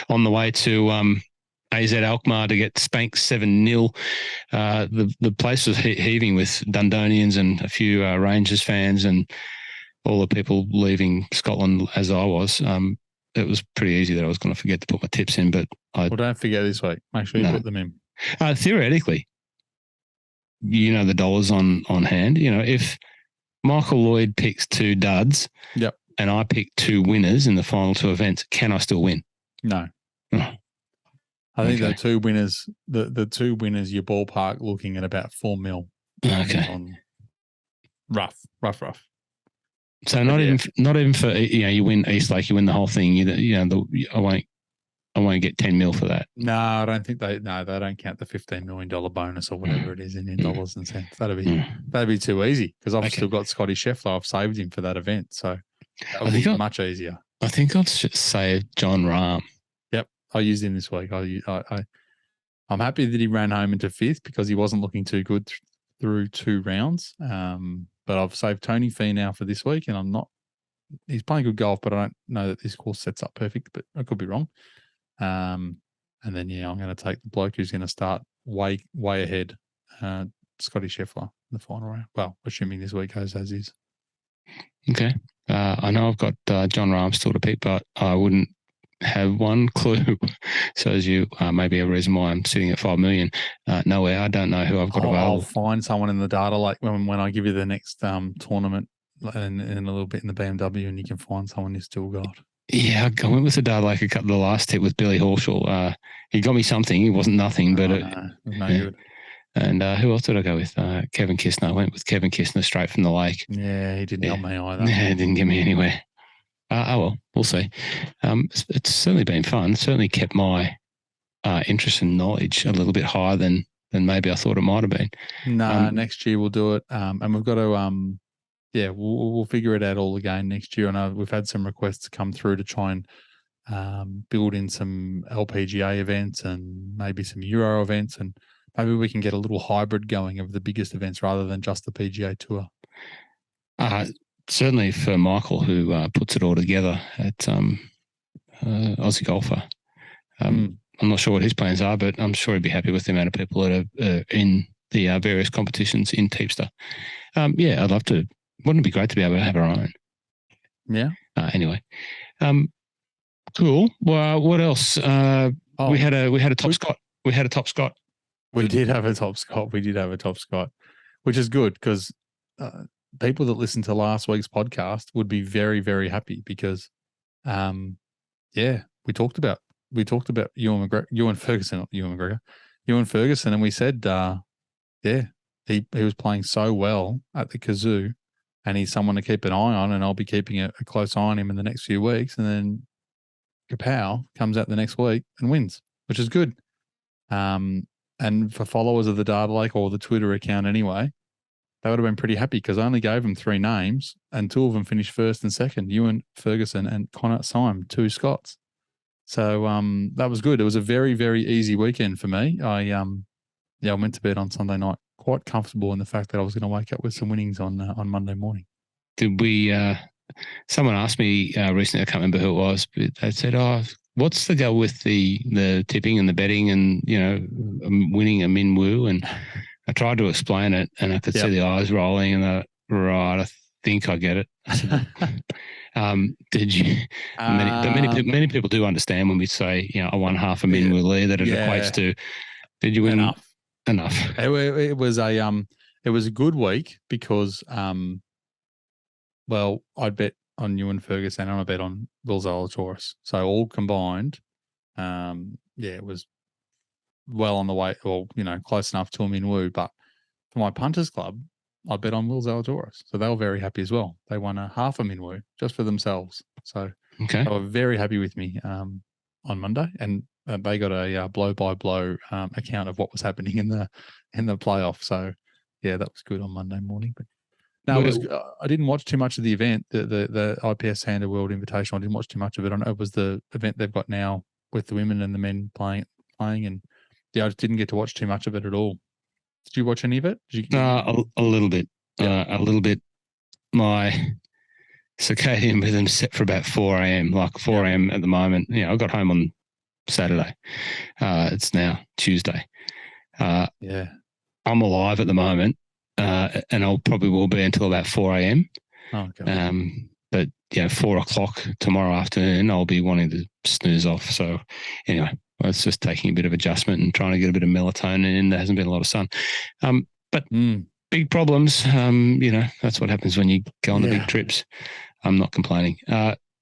on the way to AZ Alkmaar to get spanked 7-0. The place was heaving with Dundonians and a few Rangers fans and all the people leaving Scotland as I was. It was pretty easy that I was going to forget to put my tips in, but don't forget this week. Make sure you put them in. Theoretically, the dollars on hand. If Michael Lloyd picks 2 duds, yep, and I pick 2 winners in the final 2 events, can I still win? No. Oh. I think the 2 winners, the 2 winners, your ballpark looking at about 4 mil. Okay. Rough. So not even for you win East Lake, you win the whole thing. I won't get 10 mil for that. No, I don't think they don't count the $15 million bonus or whatever it is in dollars and cents. That'd be too easy because I've still got Scotty Scheffler. I've saved him for that event, so that would be much easier. I think I'll just say John Rahm. Yep, I used him this week. I'm happy that he ran home into 5th because he wasn't looking too good through 2 rounds. But I've saved Tony Finau for this week, and he's playing good golf, but I don't know that this course sets up perfect, but I could be wrong. And then, I'm going to take the bloke who's going to start way ahead, Scotty Scheffler, in the final round. Well, assuming this week goes as is. Okay. I know I've got John Rahm still to pick, but I wouldn't have one clue. So as you, maybe a reason why I'm sitting at 5 million. Nowhere. I don't know who I've got available. I'll find someone in the data, like when I give you the next tournament in a little bit in the BMW, and you can find someone you still got. Yeah, I went with the data like the last tip with Billy Horschel. He got me something. He wasn't nothing, but no good. And who else did I go with? Kevin Kistner. I went with Kevin Kistner straight from the lake. Yeah, he didn't help me either. Yeah, it didn't get me anywhere. Well, we'll see. It's certainly been fun. Certainly kept my interest and knowledge a little bit higher than maybe I thought it might have been. Next year we'll do it. And we've got to we'll figure it out all again next year. I know we've had some requests come through to try and build in some LPGA events and maybe some Euro events, and maybe we can get a little hybrid going of the biggest events rather than just the PGA Tour. Certainly for Michael, who puts it all together at Aussie Golfer. I'm not sure what his plans are, but I'm sure he'd be happy with the amount of people that are in the various competitions in Teamster. I'd love to. Wouldn't it be great to be able to have our own? Yeah. Anyway, cool. Well, what else? We had a top Scott. We had a top Scott. We did have a top Scott, which is good because people that listened to last week's podcast would be very, very happy because, we talked about Ewan Ferguson, and we said, he was playing so well at the Kazoo, and he's someone to keep an eye on, and I'll be keeping a close eye on him in the next few weeks. And then Kapow comes out the next week and wins, which is good. And for followers of the Data Lake or the Twitter account anyway, they would have been pretty happy because I only gave them 3 names and 2 of them finished first and second, Ewan Ferguson and Connor Syme, 2 Scots. So that was good. It was a very, very easy weekend for me. I went to bed on Sunday night quite comfortable in the fact that I was going to wake up with some winnings on Monday morning. Did we? Someone asked me recently, I can't remember who it was, but they said, what's the go with the tipping and the betting and, winning a Min Woo? And I tried to explain it and I could see the eyes rolling and they're right, I think I get it. I said, did you? Many people do understand when we say, I won half a Min Woo Lee, that it equates to, did you win enough? It was a good week because, I bet on Ewan Ferguson and I bet on Will Zalatoris. So all combined, it was well on the way, or, close enough to a Min Woo. But for my punters club, I bet on Will Zalatoris. So they were very happy as well. They won a half a Min Woo just for themselves. So they were very happy with me on Monday. And they got a blow-by-blow account of what was happening in the playoff. So, that was good on Monday morning. But no, I didn't watch too much of the event, the IPS Handle World Invitational. I didn't watch too much of it. I know it was the event they've got now with the women and the men playing, and I just didn't get to watch too much of it at all. Did you watch any of it? A little bit. A little bit. My circadian rhythm's set for about 4 a.m., like 4 a.m. at the moment. I got home on Saturday. It's now Tuesday. I'm alive at the moment. And I'll probably will be until about 4 a.m. Oh, okay. But 4 o'clock tomorrow afternoon, I'll be wanting to snooze off. So anyway, it's just taking a bit of adjustment and trying to get a bit of melatonin in. There hasn't been a lot of sun. But big problems. That's what happens when you go on the big trips. I'm not complaining.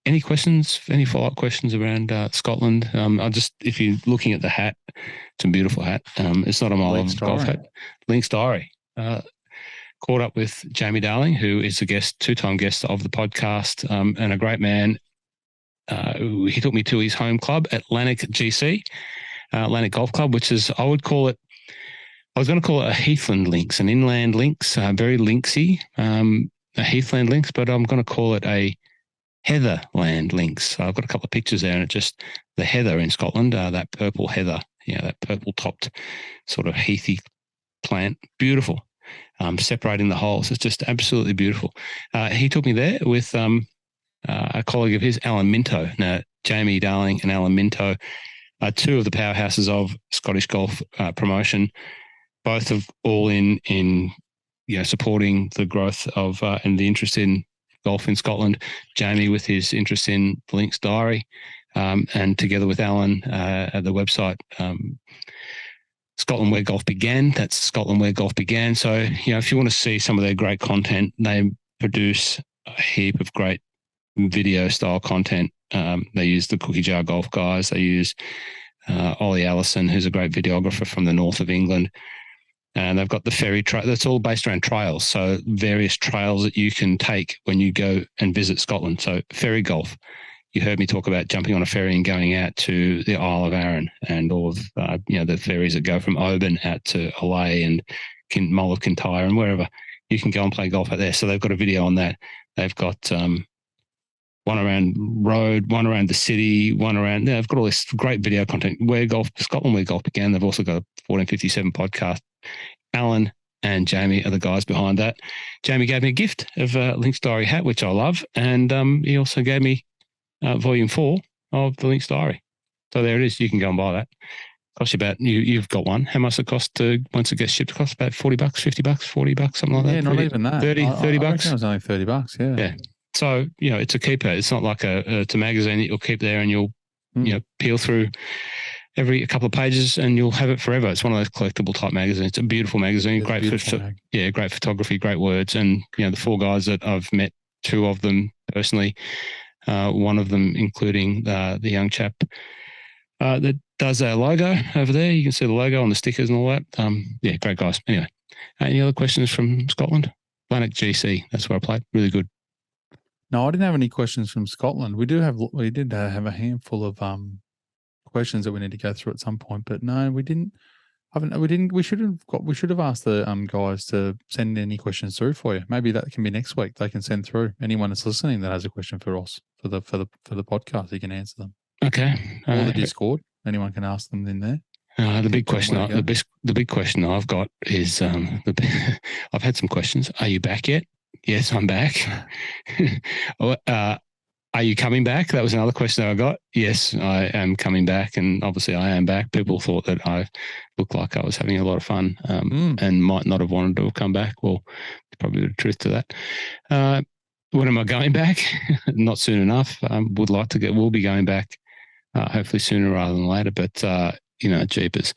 Any questions, any follow-up questions around Scotland? If you're looking at the hat, it's a beautiful hat. It's not a MLOG golf hat. Link's Diary. Caught up with Jamie Darling, who is a guest, 2-time guest of the podcast, and a great man. He took me to his home club, Atlantic GC, Atlantic Golf Club, which is, I was going to call it a heathland links, an inland links, very linksy, a heathland links, but I'm going to call it a heatherland links. So I've got a couple of pictures there, and it's just the heather in Scotland, that purple heather, that purple topped sort of heathy plant, beautiful. Separating the holes. It's just absolutely beautiful. He took me there with a colleague of his, Alan Minto. Now, Jamie Darling and Alan Minto are 2 of the powerhouses of Scottish golf promotion, both of all in supporting the growth of and the interest in golf in Scotland. Jamie with his interest in the Link's Diary, and together with Alan at the website Scotland Where Golf Began. That's Scotland Where Golf Began. So, if you want to see some of their great content, they produce a heap of great video style content. They use the Cookie Jar Golf guys. They use Ollie Allison, who's a great videographer from the north of England. And they've got the ferry trail. That's all based around trails. So various trails that you can take when you go and visit Scotland. So ferry golf. You heard me talk about jumping on a ferry and going out to the Isle of Arran and all of the ferries that go from Oban out to Allay and Mull of Kintyre and wherever. You can go and play golf out there. So they've got a video on that. They've got one around road, one around the city, one around. They've got all this great video content. Scotland Where Golf Began. They've also got a 1457 podcast. Alan and Jamie are the guys behind that. Jamie gave me a gift of a Link's Diary hat, which I love, and he also gave me Volume 4 of the Link's Diary. So there it is. You can go and buy that. Cost you about you've got one. How much it cost to once it gets shipped? It costs about $40, $50, $40, something like that. Yeah, not even that. 30 I reckon bucks. it was only $30. Yeah. Yeah. So, it's a keeper. It's not like it's a magazine that you'll keep there and you'll, peel through a couple of pages and you'll have it forever. It's one of those collectible type magazines. It's a beautiful magazine. Great photography, great words. And, the four guys that I've met, two of them personally, one of them including the young chap that does our logo over there. You can see the logo on the stickers and all that. Great guys. Anyway, any other questions from Scotland? Lanark GC, that's where I played. Really good. No, I didn't have any questions from Scotland. We did have a handful of questions that we need to go through at some point, but no, we didn't. We should have asked the guys to send any questions through for you. Maybe that can be next week. They can send through anyone that's listening that has a question for us for the podcast. You can answer them. Okay. Or the Discord. Anyone can ask them in there. The big question I've got is I've had some questions. Are you back yet? Yes, I'm back. Are you coming back? That was another question that I got. Yes, I am coming back, and obviously I am back. People thought that I looked like I was having a lot of fun and might not have wanted to have come back. Well, probably the truth to that. When am I going back? Not soon enough. We'll be going back hopefully sooner rather than later. But, jeepers.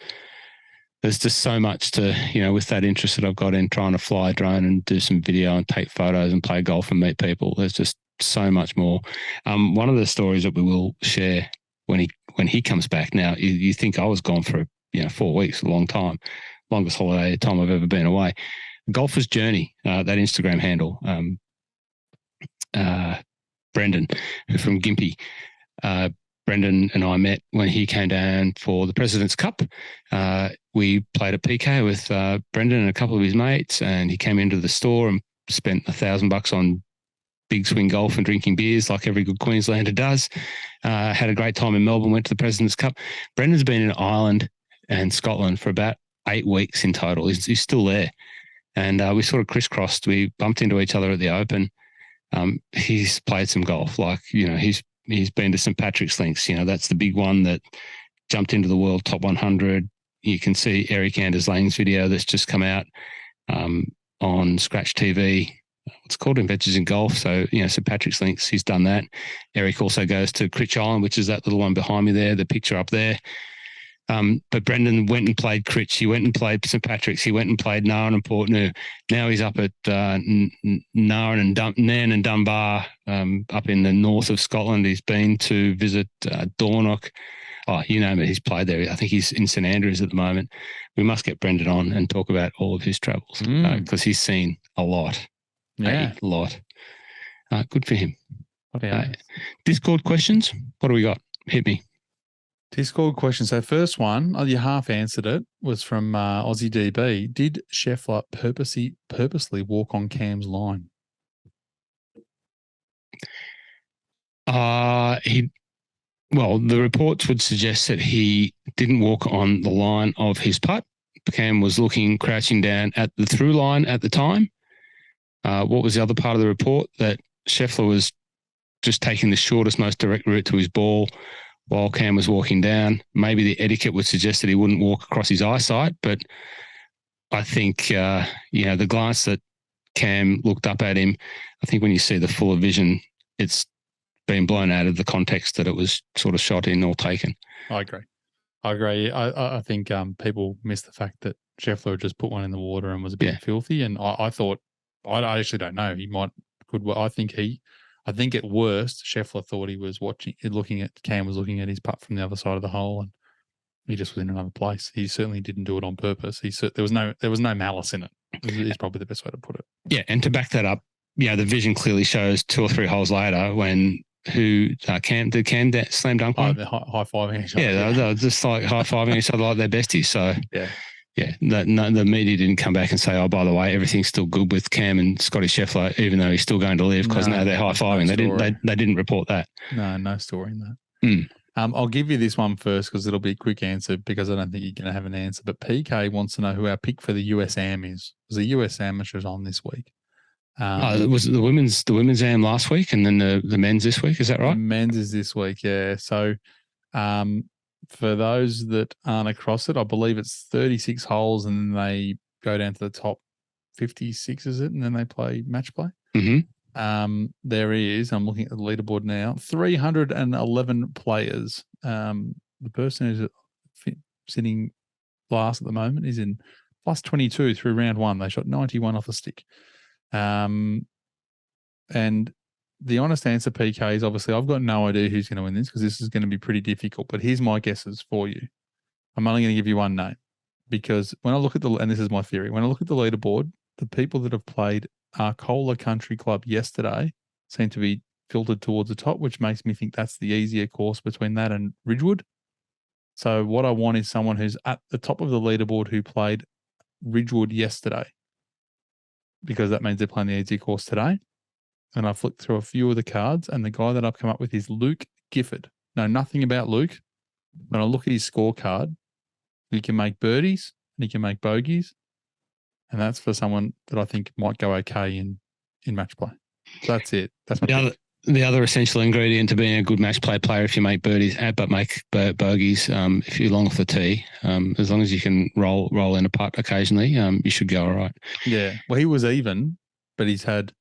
There's just so much to, with that interest that I've got in trying to fly a drone and do some video and take photos and play golf and meet people. There's just so much more. One of the stories that we will share when he comes back. Now, you think I was gone for 4 weeks, a long time, longest holiday time I've ever been away. Golfer's Journey, that Instagram handle, Brendan from Gympie. Brendan and I met when he came down for the President's Cup. We played a PK with Brendan and a couple of his mates, and he came into the store and spent $1,000 on big swing golf and drinking beers like every good Queenslander does. Had a great time in Melbourne, went to the President's Cup. Brendan's been in Ireland and Scotland for about 8 weeks in total. He's still there. And we sort of crisscrossed. We bumped into each other at the Open. He's played some golf. He's been to St. Patrick's Links. That's the big one that jumped into the world top 100. You can see Eric Anders Lang's video that's just come out on Scratch TV. It's called Adventures in Golf. So, St. Patrick's Links, he's done that. Eric also goes to Critch Island, which is that little one behind me there, the picture up there. But Brendan went and played Critch. He went and played St. Patrick's. He went and played Nairn and Portneuf. Now he's up at Nairn and Dunbar, up in the north of Scotland. He's been to visit Dornoch. Oh, you name it, he's played there. I think he's in St. Andrews at the moment. We must get Brendan on and talk about all of his travels because he's seen a lot. Yeah. A lot. Good for him. Okay. Discord questions? What do we got? Hit me. Discord question. So first one, you half answered it, was from Aussie DB. Did Scheffler purposely walk on Cam's line? The reports would suggest that he didn't walk on the line of his putt. Cam was crouching down at the through line at the time. What was the other part of the report? That Scheffler was just taking the shortest, most direct route to his ball while Cam was walking down. Maybe the etiquette would suggest that he wouldn't walk across his eyesight, but I think, the glance that Cam looked up at him, I think when you see the fuller vision, it's been blown out of the context that it was sort of shot in or taken. I agree. I think people miss the fact that Scheffler had just put one in the water and was a bit filthy, and I thought, I actually don't know. I think at worst, Scheffler thought he was Cam was looking at his putt from the other side of the hole, and he just was in another place. He certainly didn't do it on purpose. There was no malice in it. Is probably the best way to put it. Yeah, and to back that up, the vision clearly shows 2 or 3 holes later when Cam slam dunk one? The high-fiving each other. Yeah, they were just like high-fiving each other like they're besties. So the media didn't come back and say, oh, by the way, everything's still good with Cam and Scotty Scheffler, even though he's still going to live, because now they're high-fiving. They didn't report that. No story in that. I'll give you this one first because it'll be a quick answer because I don't think you're going to have an answer. But PK wants to know who our pick for the US Am is. Because the US Amateurs on this week. Was it the women's Am last week and then the men's this week? Is that right? The men's is this week, yeah. So for those that aren't across it, I believe it's 36 holes and then they go down to the top 56, is it? And then they play match play. Mm-hmm. There is, I'm looking at the leaderboard now, 311 players. The person who's sitting last at the moment is in plus 22 through round one. They shot 91 off the stick. And the honest answer, PK, is obviously I've got no idea who's going to win this because this is going to be pretty difficult. But here's my guesses for you. I'm only going to give you one name because when I look at and this is my theory, when I look at the leaderboard, the people that have played Arcola Country Club yesterday seem to be filtered towards the top, which makes me think that's the easier course between that and Ridgewood. So what I want is someone who's at the top of the leaderboard who played Ridgewood yesterday, because that means they're playing the easy course today. And I flicked through a few of the cards, and the guy that I've come up with is Luke Gifford. Know nothing about Luke. When I look at his scorecard, he can make birdies and he can make bogeys, and that's for someone that I think might go okay in match play. So that's it. That's my pick. The other essential ingredient to being a good match play player, if you make birdies, but make bogeys, if you're long off the tee, as long as you can roll in a putt occasionally, you should go all right. Yeah. Well, he was even, but he's had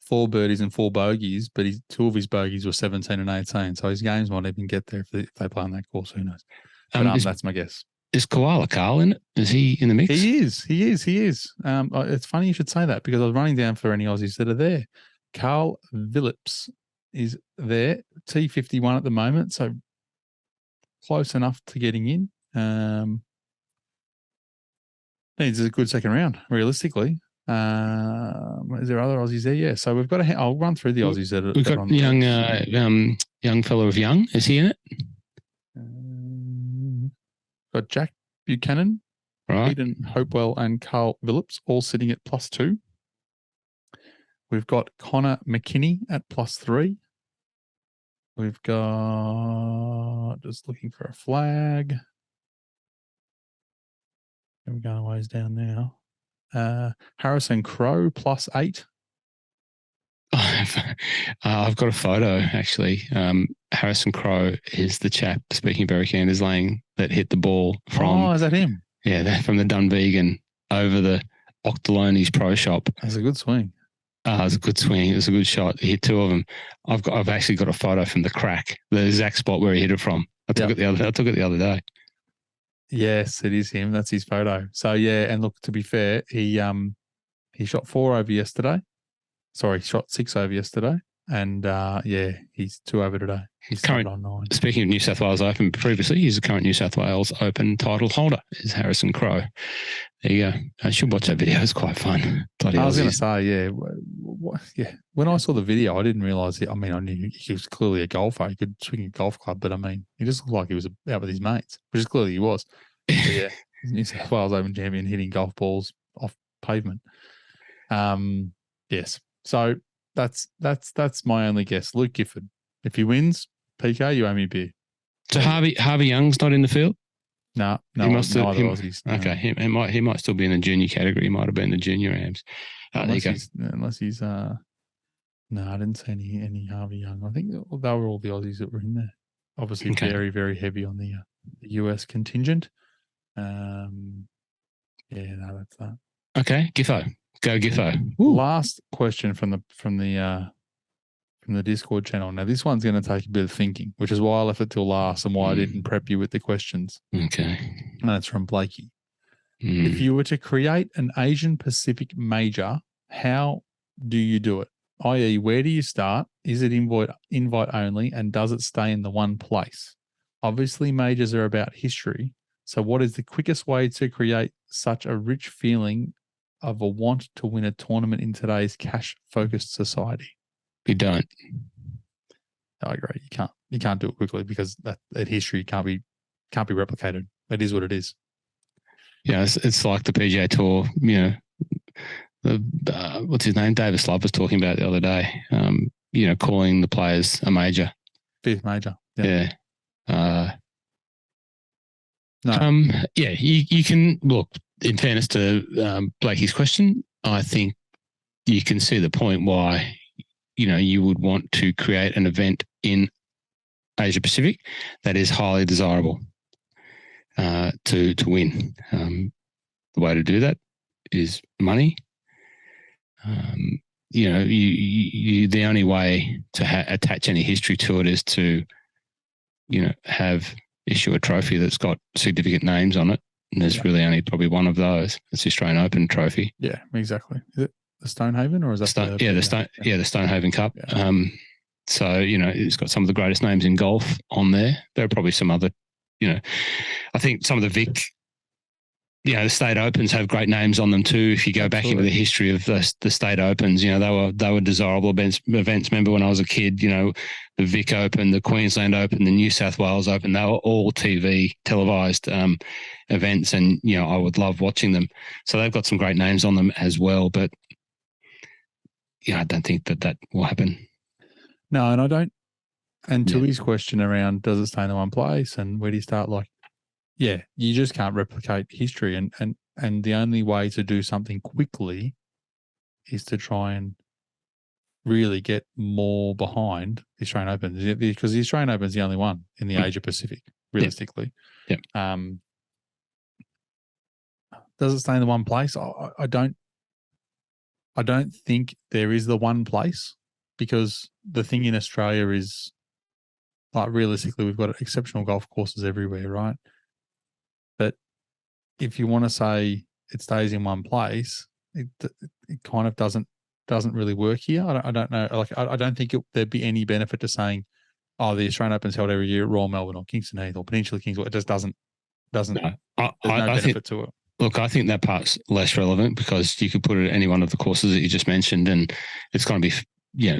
4 birdies and 4 bogeys, but 2 of his bogeys were 17 and 18. So his games might even get there if they play on that course. Who knows? But that's my guess. Is Koala Carl in it? Is he in the mix? He is. It's funny you should say that because I was running down for any Aussies that are there. Carl Phillips is there, T51 at the moment, so close enough to getting in. Needs a good second round, realistically. Is there other Aussies there? Yeah, so we've got I'll run through the Aussies that are. We've got young fellow of Young. Is he in it? Got Jack Buchanan, right, Eden Hopewell, and Carl Phillips all sitting at +2. We've got Connor McKinney at +3. We've got, just looking for a flag. We're going a ways down now. Harrison Crowe +8. I've got a photo, actually. Harrison Crowe is the chap, speaking of Eric Anders Lang, that hit the ball from... Oh, is that him? Yeah, from the Dunvegan over the Octolonis Pro Shop. That's a good swing. It was a good swing. It was a good shot. He hit 2 of them. I've actually got a photo from the crack, the exact spot where he hit it from. I took it the other day. Yes, it is him. That's his photo. So yeah, and look, to be fair, he shot 4 over yesterday. Sorry, shot 6 over yesterday, and he's 2 over today. He's current on 9. Speaking of New South Wales Open, previously he's the current New South Wales Open title holder. Is Harrison Crowe? There you go. I should watch that video. It's quite fun. I was going to say, yeah. When I saw the video, I didn't realise it. I mean, I knew he was clearly a golfer. He could swing a golf club, but I mean, he just looked like he was out with his mates, which is clearly he was. But yeah, he's New South Wales Open champion hitting golf balls off pavement. Yes. So that's my only guess. Luke Gifford. If he wins, PK, you owe me a beer. So Harvey Young's not in the field? No, Aussies. No. Okay, he might still be in the junior category. He might have been the junior AMs. Unless he's no, I didn't see any Harvey Young. I think they were all the Aussies that were in there. Obviously, very, very heavy on the US contingent. That's that. Okay, Giffo. Go Giffo. Last question from the Discord channel. Now, this one's going to take a bit of thinking, which is why I left it till last and why I didn't prep you with the questions. Okay. And it's from Blakey. If you were to create an Asian Pacific major, how do you do it? I.e., where do you start? Is it invite only? And does it stay in the one place? Obviously, majors are about history. So what is the quickest way to create such a rich feeling of a want to win a tournament in today's cash-focused society? You don't. I agree. You can't do it quickly because that history can't be replicated. It is what it is. Yeah, it's like the PGA Tour. You know, what's his name? Davis Love was talking about the other day. Calling the players a major, 5th major. Yeah. No. You can look. In fairness to Blakey's question, I think you can see the point why you would want to create an event in Asia Pacific that is highly desirable. to win. The way to do that is money. The only way to attach any history to it is to, issue a trophy that's got significant names on it. And there's really only probably one of those. It's the Australian Open trophy. Yeah, exactly. Is it the Stonehaven or is that the Stonehaven Cup. Yeah. So, it's got some of the greatest names in golf on there. There are probably some other, I think some of the Vic, the state opens have great names on them too. If you go back into the history of the state opens, they were desirable events. Remember when I was a kid, the Vic Open, the Queensland Open, the New South Wales Open, they were all televised events, and I would love watching them. So they've got some great names on them as well. But I don't think that will happen. No, and I don't. And to his question around, does it stay in the one place, and where do you start? Yeah, you just can't replicate history, and the only way to do something quickly is to try and really get more behind the Australian Open, because the Australian Open is the only one in the Asia Pacific, realistically. Yep. Does it stay in the one place? I don't think there is the one place, because the thing in Australia is, realistically, we've got exceptional golf courses everywhere, right? But if you want to say it stays in one place, it kind of doesn't really work here. I don't know. I don't think there'd be any benefit to saying, the Australian Open's held every year at Royal Melbourne or Kingston Heath or Peninsula Kingswood. It just doesn't. There's no benefit to it. Look, I think that part's less relevant, because you could put it at any one of the courses that you just mentioned, and it's going to be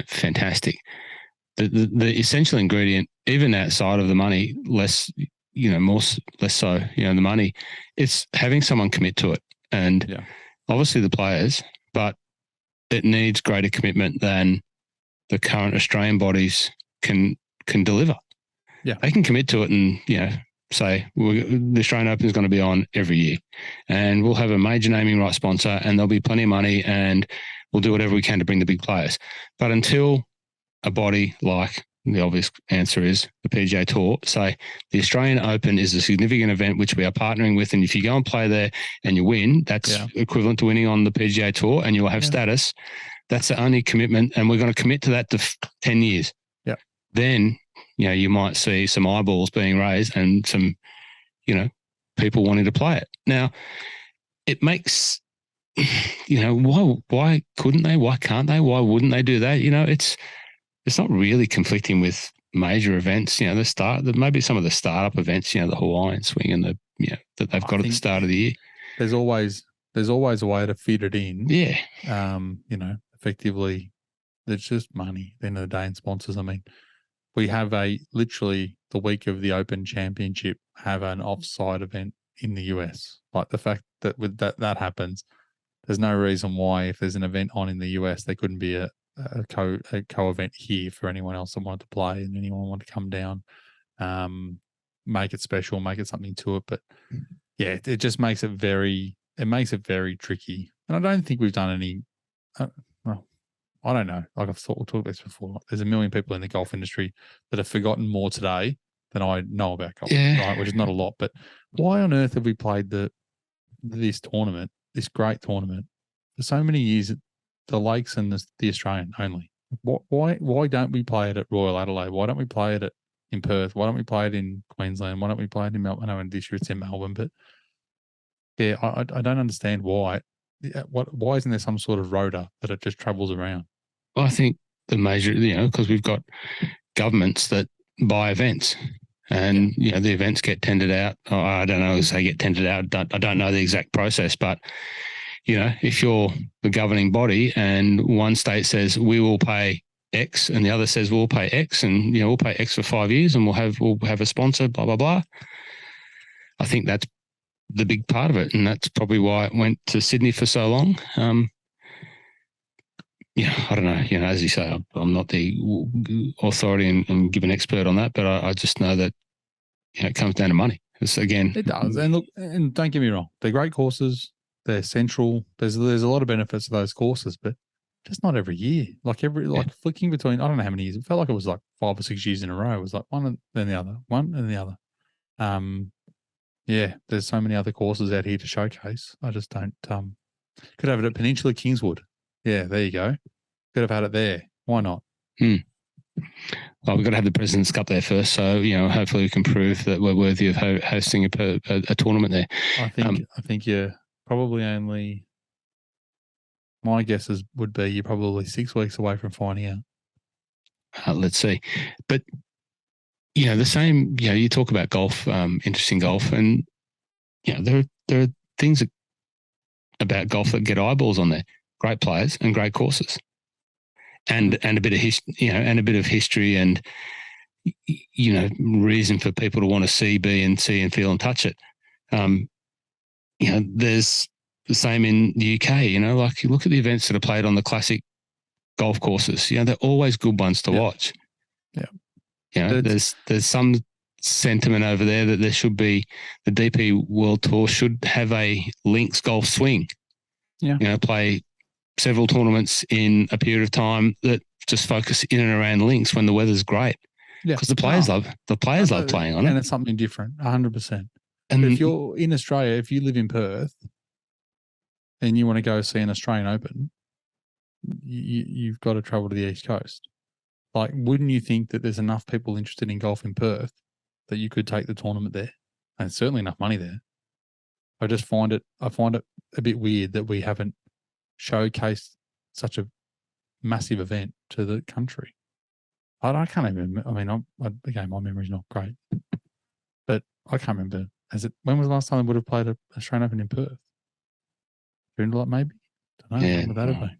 fantastic. The essential ingredient, even outside of the money, less so, the money, it's having someone commit to it. And obviously the players, but it needs greater commitment than the current Australian bodies can deliver. Yeah. They can commit to it and, say the Australian Open is going to be on every year, and we'll have a major naming right sponsor, and there'll be plenty of money, and we'll do whatever we can to bring the big players. But until a body like, the obvious answer is the PGA Tour, say the Australian Open is a significant event which we are partnering with, and if you go and play there and you win, that's equivalent to winning on the PGA Tour, and you will have status. That's the only commitment, and we're going to commit to that to 10 years. Yeah. Then, you might see some eyeballs being raised and some, people wanting to play it. Now, it makes, why couldn't they? Why can't they? Why wouldn't they do that? It's not really conflicting with major events. Maybe some of the startup events, the Hawaiian swing and that they've got at the start of the year. There's always a way to fit it in. Yeah. Effectively, it's just money at the end of the day, and sponsors. I mean, we have literally the week of the Open Championship have an offsite event in the US. Like, the fact that with that happens, there's no reason why, if there's an event on in the US, there couldn't be a co-event here for anyone else that wanted to play and anyone wanted to come down, make it special, make it something to it. But yeah, it just makes it very tricky. And I don't think we've done any, I don't know. Like, we've talked about this before. There's a million people in the golf industry that have forgotten more today than I know about golf, right? Which is not a lot. But why on earth have we played this tournament, this great tournament, for so many years at the Lakes and the Australian only? Why don't we play it at Royal Adelaide? Why don't we play it in Perth? Why don't we play it in Queensland? Why don't we play it in Melbourne? I know in this year it's in Melbourne, but yeah, I don't understand why. Why isn't there some sort of rotor that it just travels around? Well, I think the major, because we've got governments that buy events, and the events get tendered out. I don't know if they get tendered out. I don't know the exact process, but if you're the governing body and one state says we will pay X and the other says we'll pay X, and we'll pay X for 5 years and we'll have a sponsor, blah blah blah. I think that's the big part of it, and that's probably why it went to Sydney for so long. I don't know. As you say, I'm not the authority and give an expert on that, but I just know that it comes down to money. It does. And look, and don't get me wrong, they're great courses. They're central. There's a lot of benefits to those courses, but just not every year. Like flicking between, I don't know how many years. It felt like it was like 5 or 6 years in a row. It was like one and then the other, one and the other. Yeah, there's so many other courses out here to showcase. I just don't. Could have it at Peninsula Kingswood. Yeah, there you go. Could have had it there. Why not? Well, we've got to have the President's Cup there first, so hopefully we can prove that we're worthy of hosting a tournament there. I think you're probably only. My guesses would be you're probably 6 weeks away from finding out. Let's see, but the same. You talk about golf, interesting golf, and there are things about golf that get eyeballs on there. Great players and great courses, and a bit of history, and reason for people to want to see and feel and touch it. There's the same in the UK. Like you look at the events that are played on the classic golf courses. They're always good ones to watch. Yeah. There's some sentiment over there that there should be the DP World Tour should have a links golf swing. Yeah. Play several tournaments in a period of time that just focus in and around links when the weather's great. Yeah, because the players love playing on it, and it's something different, 100%. And if you're in Australia, if you live in Perth, and you want to go see an Australian Open, you've got to travel to the East Coast. Like, wouldn't you think that there's enough people interested in golf in Perth that you could take the tournament there? And certainly enough money there. I find it a bit weird that we haven't showcased such a massive event to the country. I can't even. I mean, again, my memory's not great, but I can't remember. When was the last time they would have played a Australian Open in Perth? Joondalup, maybe. Don't know. Yeah, when would that have been?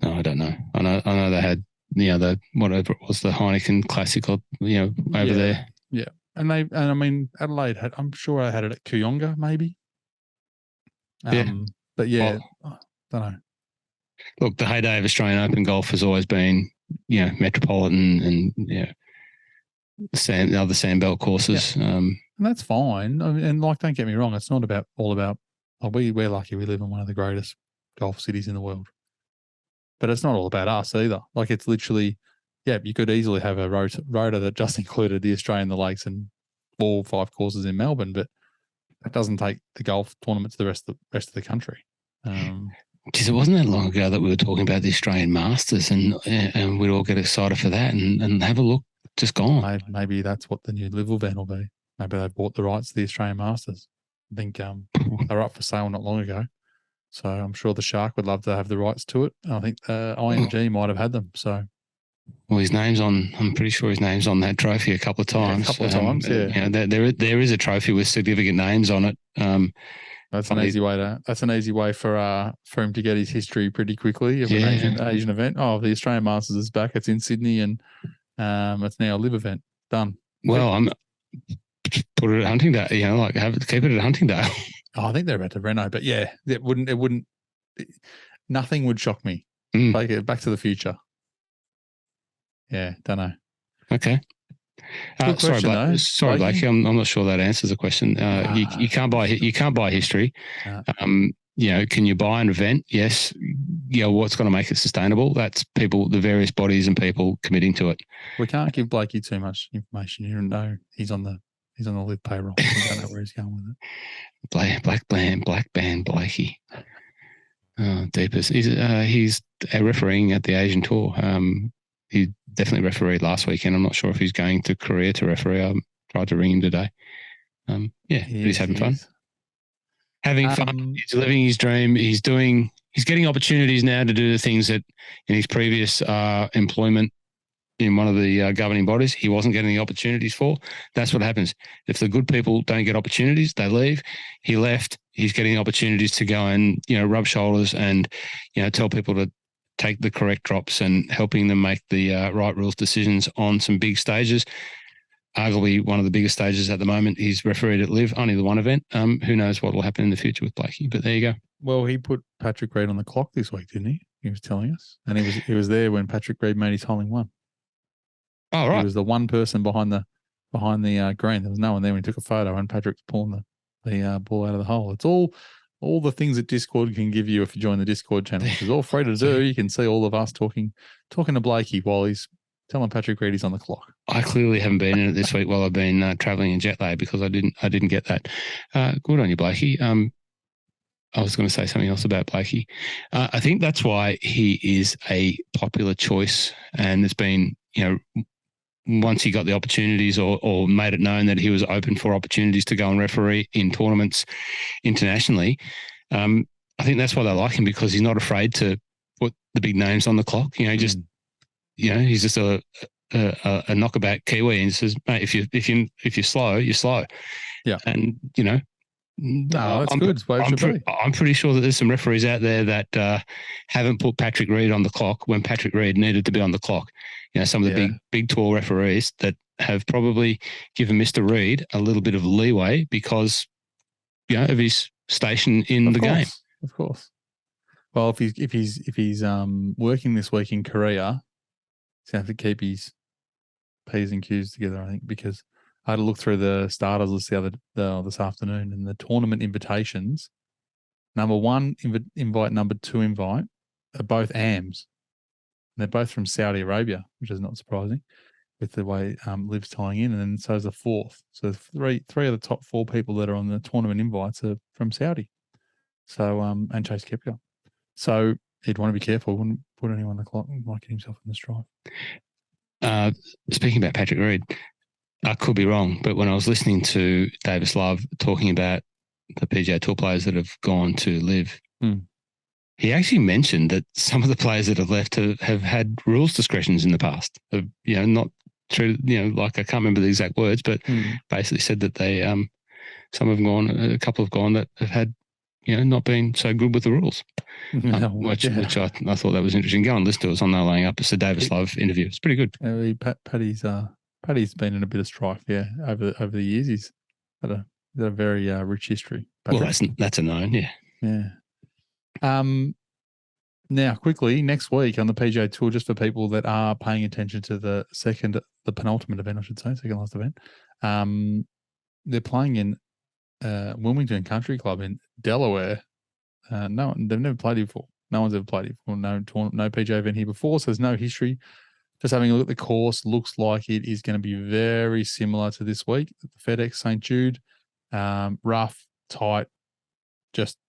No, I don't know. I know they had the whatever it was, the Heineken Classic, over there. Yeah, and I mean Adelaide had. I'm sure I had it at Kooyonga, maybe. But yeah, I don't know. Look, the heyday of Australian Open golf has always been, Metropolitan and the other sandbelt courses. Yeah. And that's fine. I mean, and don't get me wrong, it's not all about. We're lucky we live in one of the greatest golf cities in the world, but it's not all about us either. Like, it's literally, you could easily have a rota that just included the Australian, the Lakes, and 4 or 5 courses in Melbourne, but that doesn't take the golf tournament to the rest of the country. Geez, it wasn't that long ago that we were talking about the Australian Masters, and we'd all get excited for that and have a look. Just gone. Maybe that's what the new Live event will be. Maybe they bought the rights to the Australian Masters. I think they were up for sale not long ago, so I'm sure the Shark would love to have the rights to it. I think IMG might have had them. So, well, I'm pretty sure his name's on that trophy a couple of times. Yeah. There is a trophy with significant names on it. That's an easy way for him to get his history pretty quickly of an Asian event. Oh, the Australian Masters is back. It's in Sydney, and it's now a Live event. Done. Well, I'm put it at Huntingdale. Keep it at Huntingdale. Oh, I think they're about to reno, but yeah, it wouldn't. Nothing would shock me. Take it Back to the Future. Yeah, don't know. Okay. Sorry, Blakey. I'm not sure that answers the question. You can't buy history. Can you buy an event? Yes. What's going to make it sustainable? That's people, the various bodies and people committing to it. We can't give Blakey too much information. You know, he's on the Live payroll. We don't know where he's going with it. Black band Blakey. Deepest. He's refereeing at the Asian Tour. He definitely refereed last weekend. I'm not sure if he's going to Korea to referee. I tried to ring him today. But he's having fun. Having fun. He's living his dream. He's getting opportunities now to do the things that in his previous employment in one of the governing bodies, he wasn't getting the opportunities for. That's what happens. If the good people don't get opportunities, they leave. He left. He's getting opportunities to go and, rub shoulders and, tell people to take the correct drops and helping them make the right rules decisions on some big stages. Arguably one of the biggest stages at the moment. He's refereed at Live, only the one event. Who knows what will happen in the future with Blakey, but there you go. Well, he put Patrick Reed on the clock this week, didn't he? He was telling us. And he was there when Patrick Reed made his holing one. Oh, right. He was the one person behind the green. There was no one there when he took a photo and Patrick's pulling the ball out of the hole. It's all the things that Discord can give you if you join the Discord channel. It's all free to do. You can see all of us talking to Blakey while he's Tell him Patrick Reed is on the clock. I clearly haven't been in it this week while I've been traveling in jet lag because I didn't get that. Good on you, Blakey. I was going to say something else about Blakey. I think that's why he is a popular choice, and it's been, once he got the opportunities or made it known that he was open for opportunities to go and referee in tournaments internationally. I think that's why they like him, because he's not afraid to put the big names on the clock. He's just a knockabout Kiwi, and he says, mate, if you're slow, you're slow. Yeah. And, no, that's good. I'm pretty sure that there's some referees out there that haven't put Patrick Reed on the clock when Patrick Reed needed to be on the clock. Some of the big tour referees that have probably given Mr. Reed a little bit of leeway because, of his station in the game. Of course. Well, if he's working this week in Korea, he's going to have to keep his P's and Q's together, I think, because I had to look through the starters list this afternoon, and the tournament invitations, number one invite, number two invite, are both AMs. And they're both from Saudi Arabia, which is not surprising with the way Liv's tying in. And then so is the fourth. So three of the top four people that are on the tournament invites are from Saudi. So, and Chase Koepka. So he'd want to be careful. Wouldn't put anyone on the clock and might get himself in the strife. Speaking about Patrick Reed, I could be wrong, but when I was listening to Davis Love talking about the PGA Tour players that have gone to Live, he actually mentioned that some of the players that have left have had rules discretions in the past. Not true, like I can't remember the exact words, but basically said that they, some have gone, a couple have gone that have had, not been so good with the rules. Which I thought that was interesting. Go and listen to it. It's on No Laying Up. It's a Davis Love interview. It's pretty good. Paddy's been in a bit of strife, over the years. He's had a very rich history. Patrick. Well, that's a known, yeah. Yeah. Now, quickly, next week on the PGA Tour, just for people that are paying attention to the penultimate event, I should say, second last event, they're playing in Wilmington Country Club in Delaware. They've never played here before. No one's ever played here before. No PGA event here before, so there's no history. Just having a look at the course, looks like it is going to be very similar to this week. The FedEx St. Jude, rough, tight, just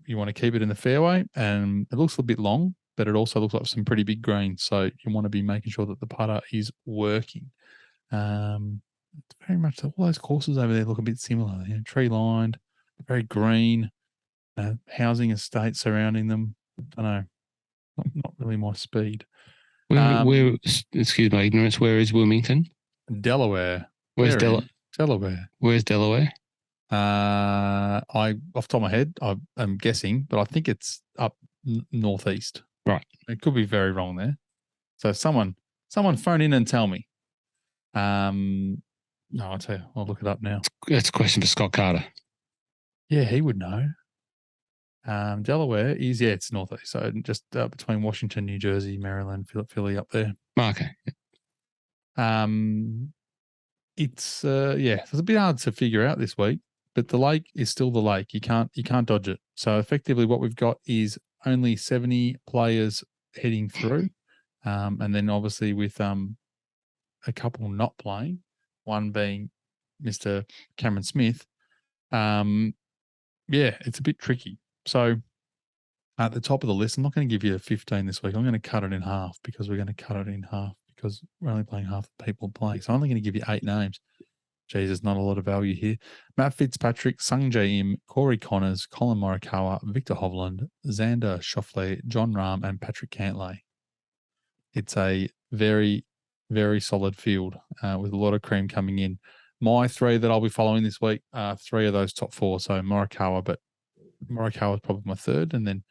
you want to keep it in the fairway, and it looks a bit long, but it also looks like some pretty big greens. So you want to be making sure that the putter is working. Very much all those courses over there look a bit similar. Tree lined, very green, housing estate surrounding them. I don't know, not really my speed. Where, excuse my ignorance, where is Wilmington? Delaware. Where's Delaware? Where's Delaware? Off the top of my head, I'm guessing, but I think it's up northeast. Right. It could be very wrong there. So someone phone in and tell me. No, I'll tell you. I'll look it up now. That's a question for Scott Carter. Yeah, he would know. Delaware is, it's northeast. So just between Washington, New Jersey, Maryland, Philly up there. Okay. It's it's a bit hard to figure out this week, but the lake is still the lake. You can't dodge it. So effectively what we've got is only 70 players heading through. And then obviously with a couple not playing, one being Mr. Cameron Smith. It's a bit tricky. So at the top of the list, I'm not going to give you a 15 this week. I'm going to cut it in half because we're going to cut it in half because we're only playing half the people playing. So I'm only going to give you 8 names. Jesus, not a lot of value here. Matt Fitzpatrick, Sung Jae Im, Corey Connors, Colin Morikawa, Victor Hovland, Xander Schauffele, John Rahm, and Patrick Cantlay. It's a very, very solid field with a lot of cream coming in. My 3 that I'll be following this week are 3 of those top 4. So Morikawa, but Morikawa is probably my 3rd. And then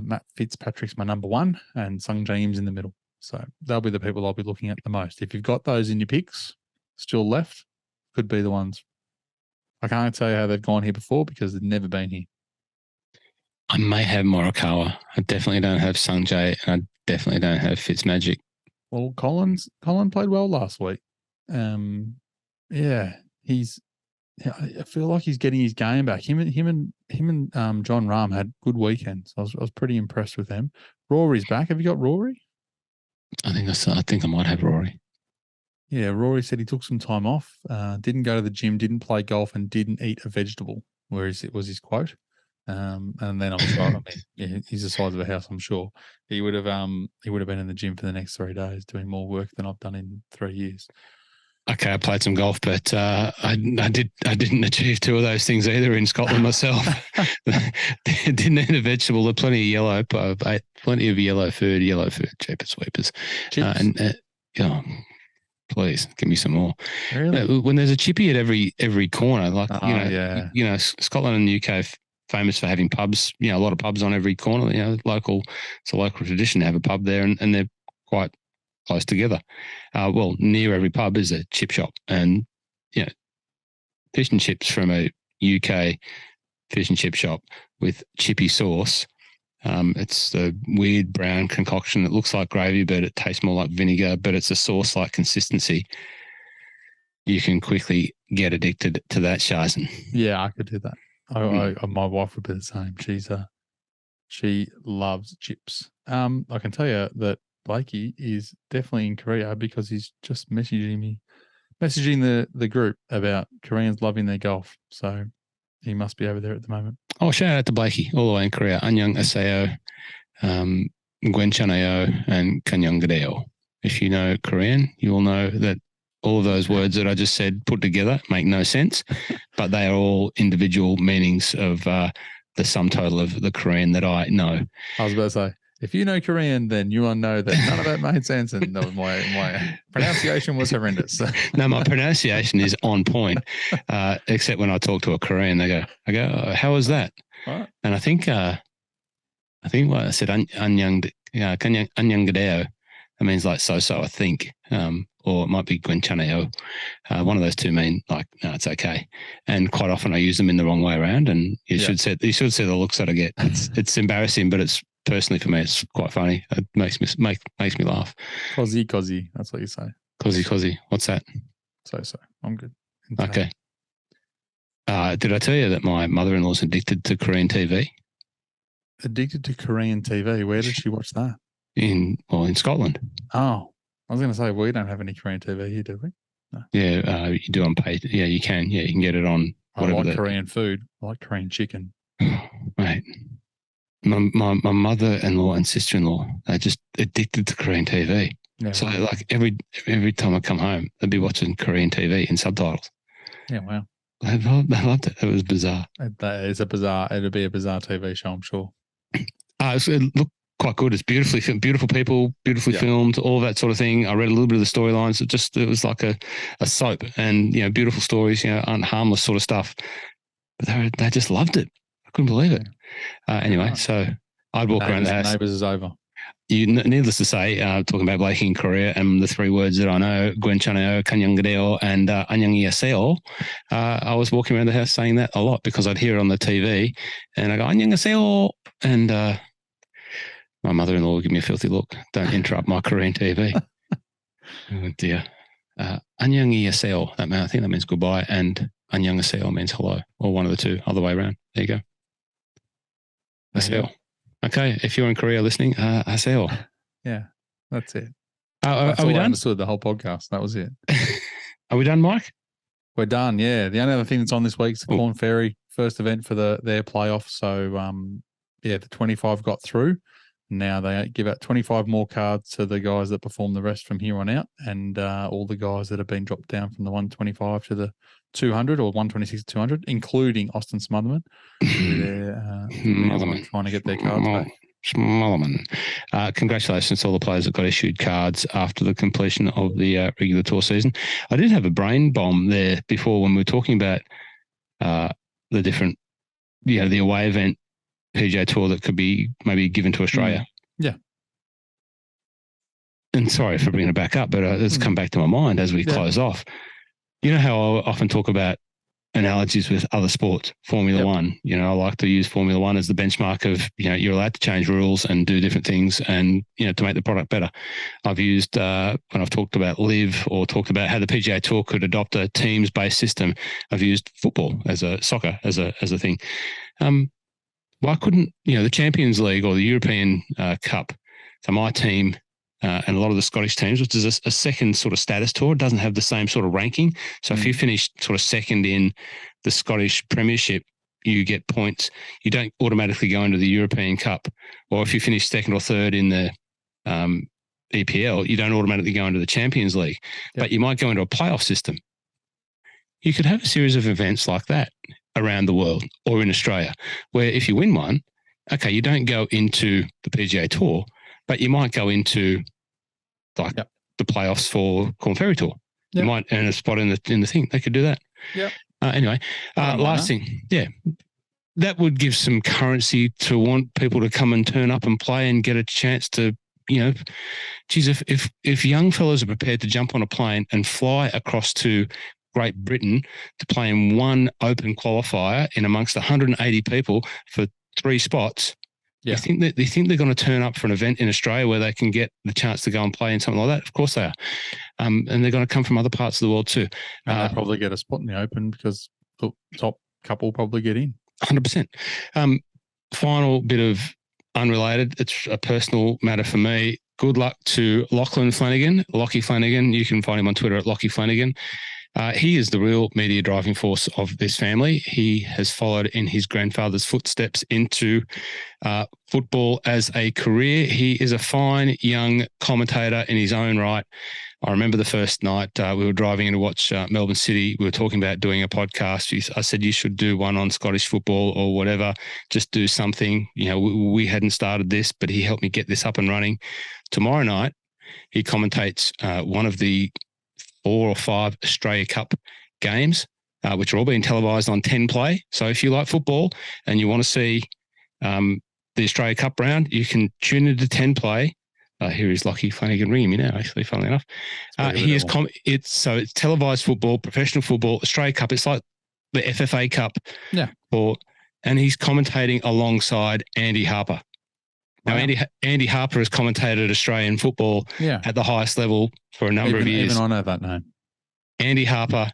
Matt Fitzpatrick's my number 1 and Sung Jae Im's in the middle. So they'll be the people I'll be looking at the most. If you've got those in your picks still left, could be the ones. I can't tell you how they've gone here before because they've never been here. I may have Morikawa. I definitely don't have Sung Jae, and I definitely don't have Fitzmagic. Well, Colin played well last week. I feel like he's getting his game back. Him and John Rahm had good weekends. I was pretty impressed with them. Rory's back. Have you got Rory? I think I might have Rory. Yeah, Rory said he took some time off, didn't go to the gym, didn't play golf, and didn't eat a vegetable. Whereas it was his quote. And then I'm sure, I mean, yeah, he's the size of a house. I'm sure he would have been in the gym for the next 3 days doing more work than I've done in 3 years. Okay, I played some golf, but I didn't achieve two of those things either in Scotland myself. Didn't eat a vegetable. There plenty of yellow. I ate plenty of yellow food, cheapest sweepers. Chips? Oh, please give me some more. Really? When there's a chippy at every corner, like yeah. Scotland and the UK famous for having pubs. A lot of pubs on every corner. It's a local tradition to have a pub there, and they're quite close together. Well, near every pub is a chip shop, and fish and chips from a UK fish and chip shop with chippy sauce. It's the weird brown concoction that looks like gravy, but it tastes more like vinegar, but it's a sauce-like consistency. You can quickly get addicted to that, Shazen. Yeah, I could do that. My wife would be the same. She loves chips. I can tell you that Blakey is definitely in Korea because he's just messaging the group about Koreans loving their golf. So he must be over there at the moment. Oh, shout out to Blakey, all the way in Korea. Annyeong aseo, Gwenchanayo, and Kanyanggadeo. If you know Korean, you will know that all of those words that I just said put together make no sense, but they are all individual meanings of the sum total of the Korean that I know. I was about to say, if you know Korean, then you will know that none of that made sense, and my pronunciation was horrendous. No, my pronunciation is on point, except when I talk to a Korean, I go, how was that? What? And I think what I said, Kanyanggadeo, it means like so, I think, or it might be Gwenchaneo. One of those two mean like, no, it's okay. And quite often I use them in the wrong way around, and you should see the looks that I get. It's embarrassing, but it's personally for me, it's quite funny. It makes me laugh. Cozy, that's what you say. Cozy. What's that? So. I'm good. Okay. Did I tell you that my mother-in-law's addicted to Korean TV? Addicted to Korean TV? Where does she watch that? In Scotland. Oh, I was going to say, we don't have any Korean TV here, do we? No. Yeah, you do on pay. Yeah, you can. Yeah, you can get it on. I like Korean food. I like Korean chicken. Mate, my mother-in-law and sister-in-law are just addicted to Korean TV. Yeah, so like every time I come home, they'd be watching Korean TV in subtitles. Yeah, wow. They loved it. It was bizarre. That is it'd be a bizarre TV show, I'm sure. It looked quite good. It's beautiful people, beautifully filmed, all that sort of thing. I read a little bit of the storylines. It was like a soap, and beautiful stories, harmless sort of stuff. But they just loved it. I couldn't believe it. Anyway, so I'd walk around the house. Neighbours is over. Needless to say, talking about Blakey in Korea, and the three words that I know, Gwenchaneo, Kanyanggadeo, and Annyeonghaseyo, I was walking around the house saying that a lot because I'd hear it on the TV, and I go, Annyeonghaseyo, and my mother-in-law would give me a filthy look. Don't interrupt my Korean TV. Oh, dear. Annyeonghaseyo, I think that means goodbye, and Annyeonghaseyo means hello, or one of the two, other way around. There you go. Haseyo. Okay, if you're in Korea listening, haseyo. Yeah, that's it. Are we done? I understood the whole podcast. That was it. Are we done, Mike? We're done, yeah. The only other thing that's on this week's the Corn Ferry first event for their playoff. So, the 25 got through. Now they give out 25 more cards to the guys that perform the rest from here on out, and all the guys that have been dropped down from the 125 to the 200 or 126 to 200, including Austin Smotherman. They're trying to get their cards back. Smotherman. Congratulations to all the players that got issued cards after the completion of the regular tour season. I did have a brain bomb there before when we were talking about the different, the away event PGA Tour that could be maybe given to Australia. Yeah. And sorry for bringing it back up, but it's come back to my mind as we close off. You know how I often talk about analogies with other sports, Formula One. I like to use Formula One as the benchmark of, you're allowed to change rules and do different things and, to make the product better. I've used, when I've talked about LIV or talked about how the PGA Tour could adopt a teams-based system, I've used football soccer as a thing. Why couldn't, the Champions League or the European Cup, so my team and a lot of the Scottish teams, which is a second sort of status tour, doesn't have the same sort of ranking. So if you finish sort of second in the Scottish Premiership, you get points. You don't automatically go into the European Cup. Or if you finish second or third in the EPL, you don't automatically go into the Champions League. Yep. But you might go into a playoff system. You could have a series of events like that around the world or in Australia, where if you win one, okay, you don't go into the PGA Tour, but you might go into like the playoffs for Corn Ferry Tour. Yep. You might earn a spot in the thing. They could do that. Yep. Anyway, last thing, that would give some currency to want people to come and turn up and play and get a chance to, geez, if young fellas are prepared to jump on a plane and fly across to Great Britain to play in one open qualifier in amongst 180 people for 3 spots. Yeah. They think they're going to turn up for an event in Australia where they can get the chance to go and play in something like that. Of course they are. And they're going to come from other parts of the world too. And they'll probably get a spot in the Open because the top couple probably get in. 100%. Final bit of unrelated. It's a personal matter for me. Good luck to Lachlan Flanagan. Lockie Flanagan. You can find him on Twitter at Lockie Flanagan. He is the real media driving force of this family. He has followed in his grandfather's footsteps into football as a career. He is a fine young commentator in his own right. I remember the first night we were driving in to watch Melbourne City. We were talking about doing a podcast. I said, you should do one on Scottish football or whatever. Just do something. We hadn't started this, but he helped me get this up and running. Tomorrow night, he commentates one of the 4 or 5 Australia Cup games, which are all being televised on 10 Play. So if you like football and you want to see the Australia Cup round, you can tune into 10 Play. Here is Lockie Flanagan ringing me now, actually, funnily enough. It's televised football, professional football, Australia Cup. It's like the FFA Cup. Yeah. And he's commentating alongside Andy Harper. Now, Andy Harper has commentated Australian football at the highest level for a number of years. Even I know that name. Andy Harper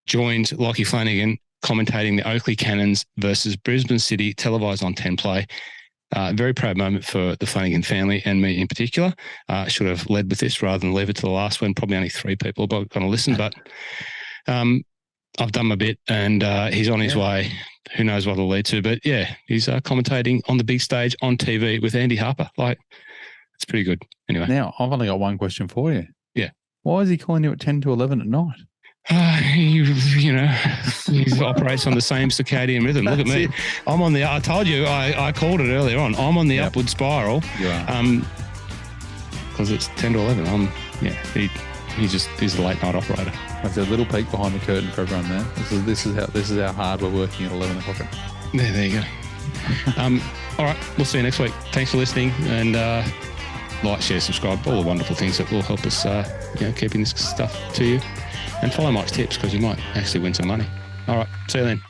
joined Lockie Flanagan commentating the Oakley Cannons versus Brisbane City, televised on 10 Play. Very proud moment for the Flanagan family and me in particular. I should have led with this rather than leave it to the last one. Probably only 3 people are going to listen, but I've done my bit and he's on his way. Who knows what it'll lead to, but he's commentating on the big stage on TV with Andy Harper. Like, it's pretty good. Anyway. Now, I've only got one question for you. Yeah. Why is he calling you at 10 to 11 at night? He operates on the same circadian rhythm. Look at me. I'm on the, I told you, I called it earlier on. I'm on the upward spiral. You are. Because it's 10 to 11. He's a late night operator. That's a little peek behind the curtain for everyone there. This is how hard we're working at 11 o'clock. There you go. All right, we'll see you next week. Thanks for listening, and like, share, subscribe, all the wonderful things that will help us, keeping this stuff to you. And follow Mike's tips because you might actually win some money. All right, see you then.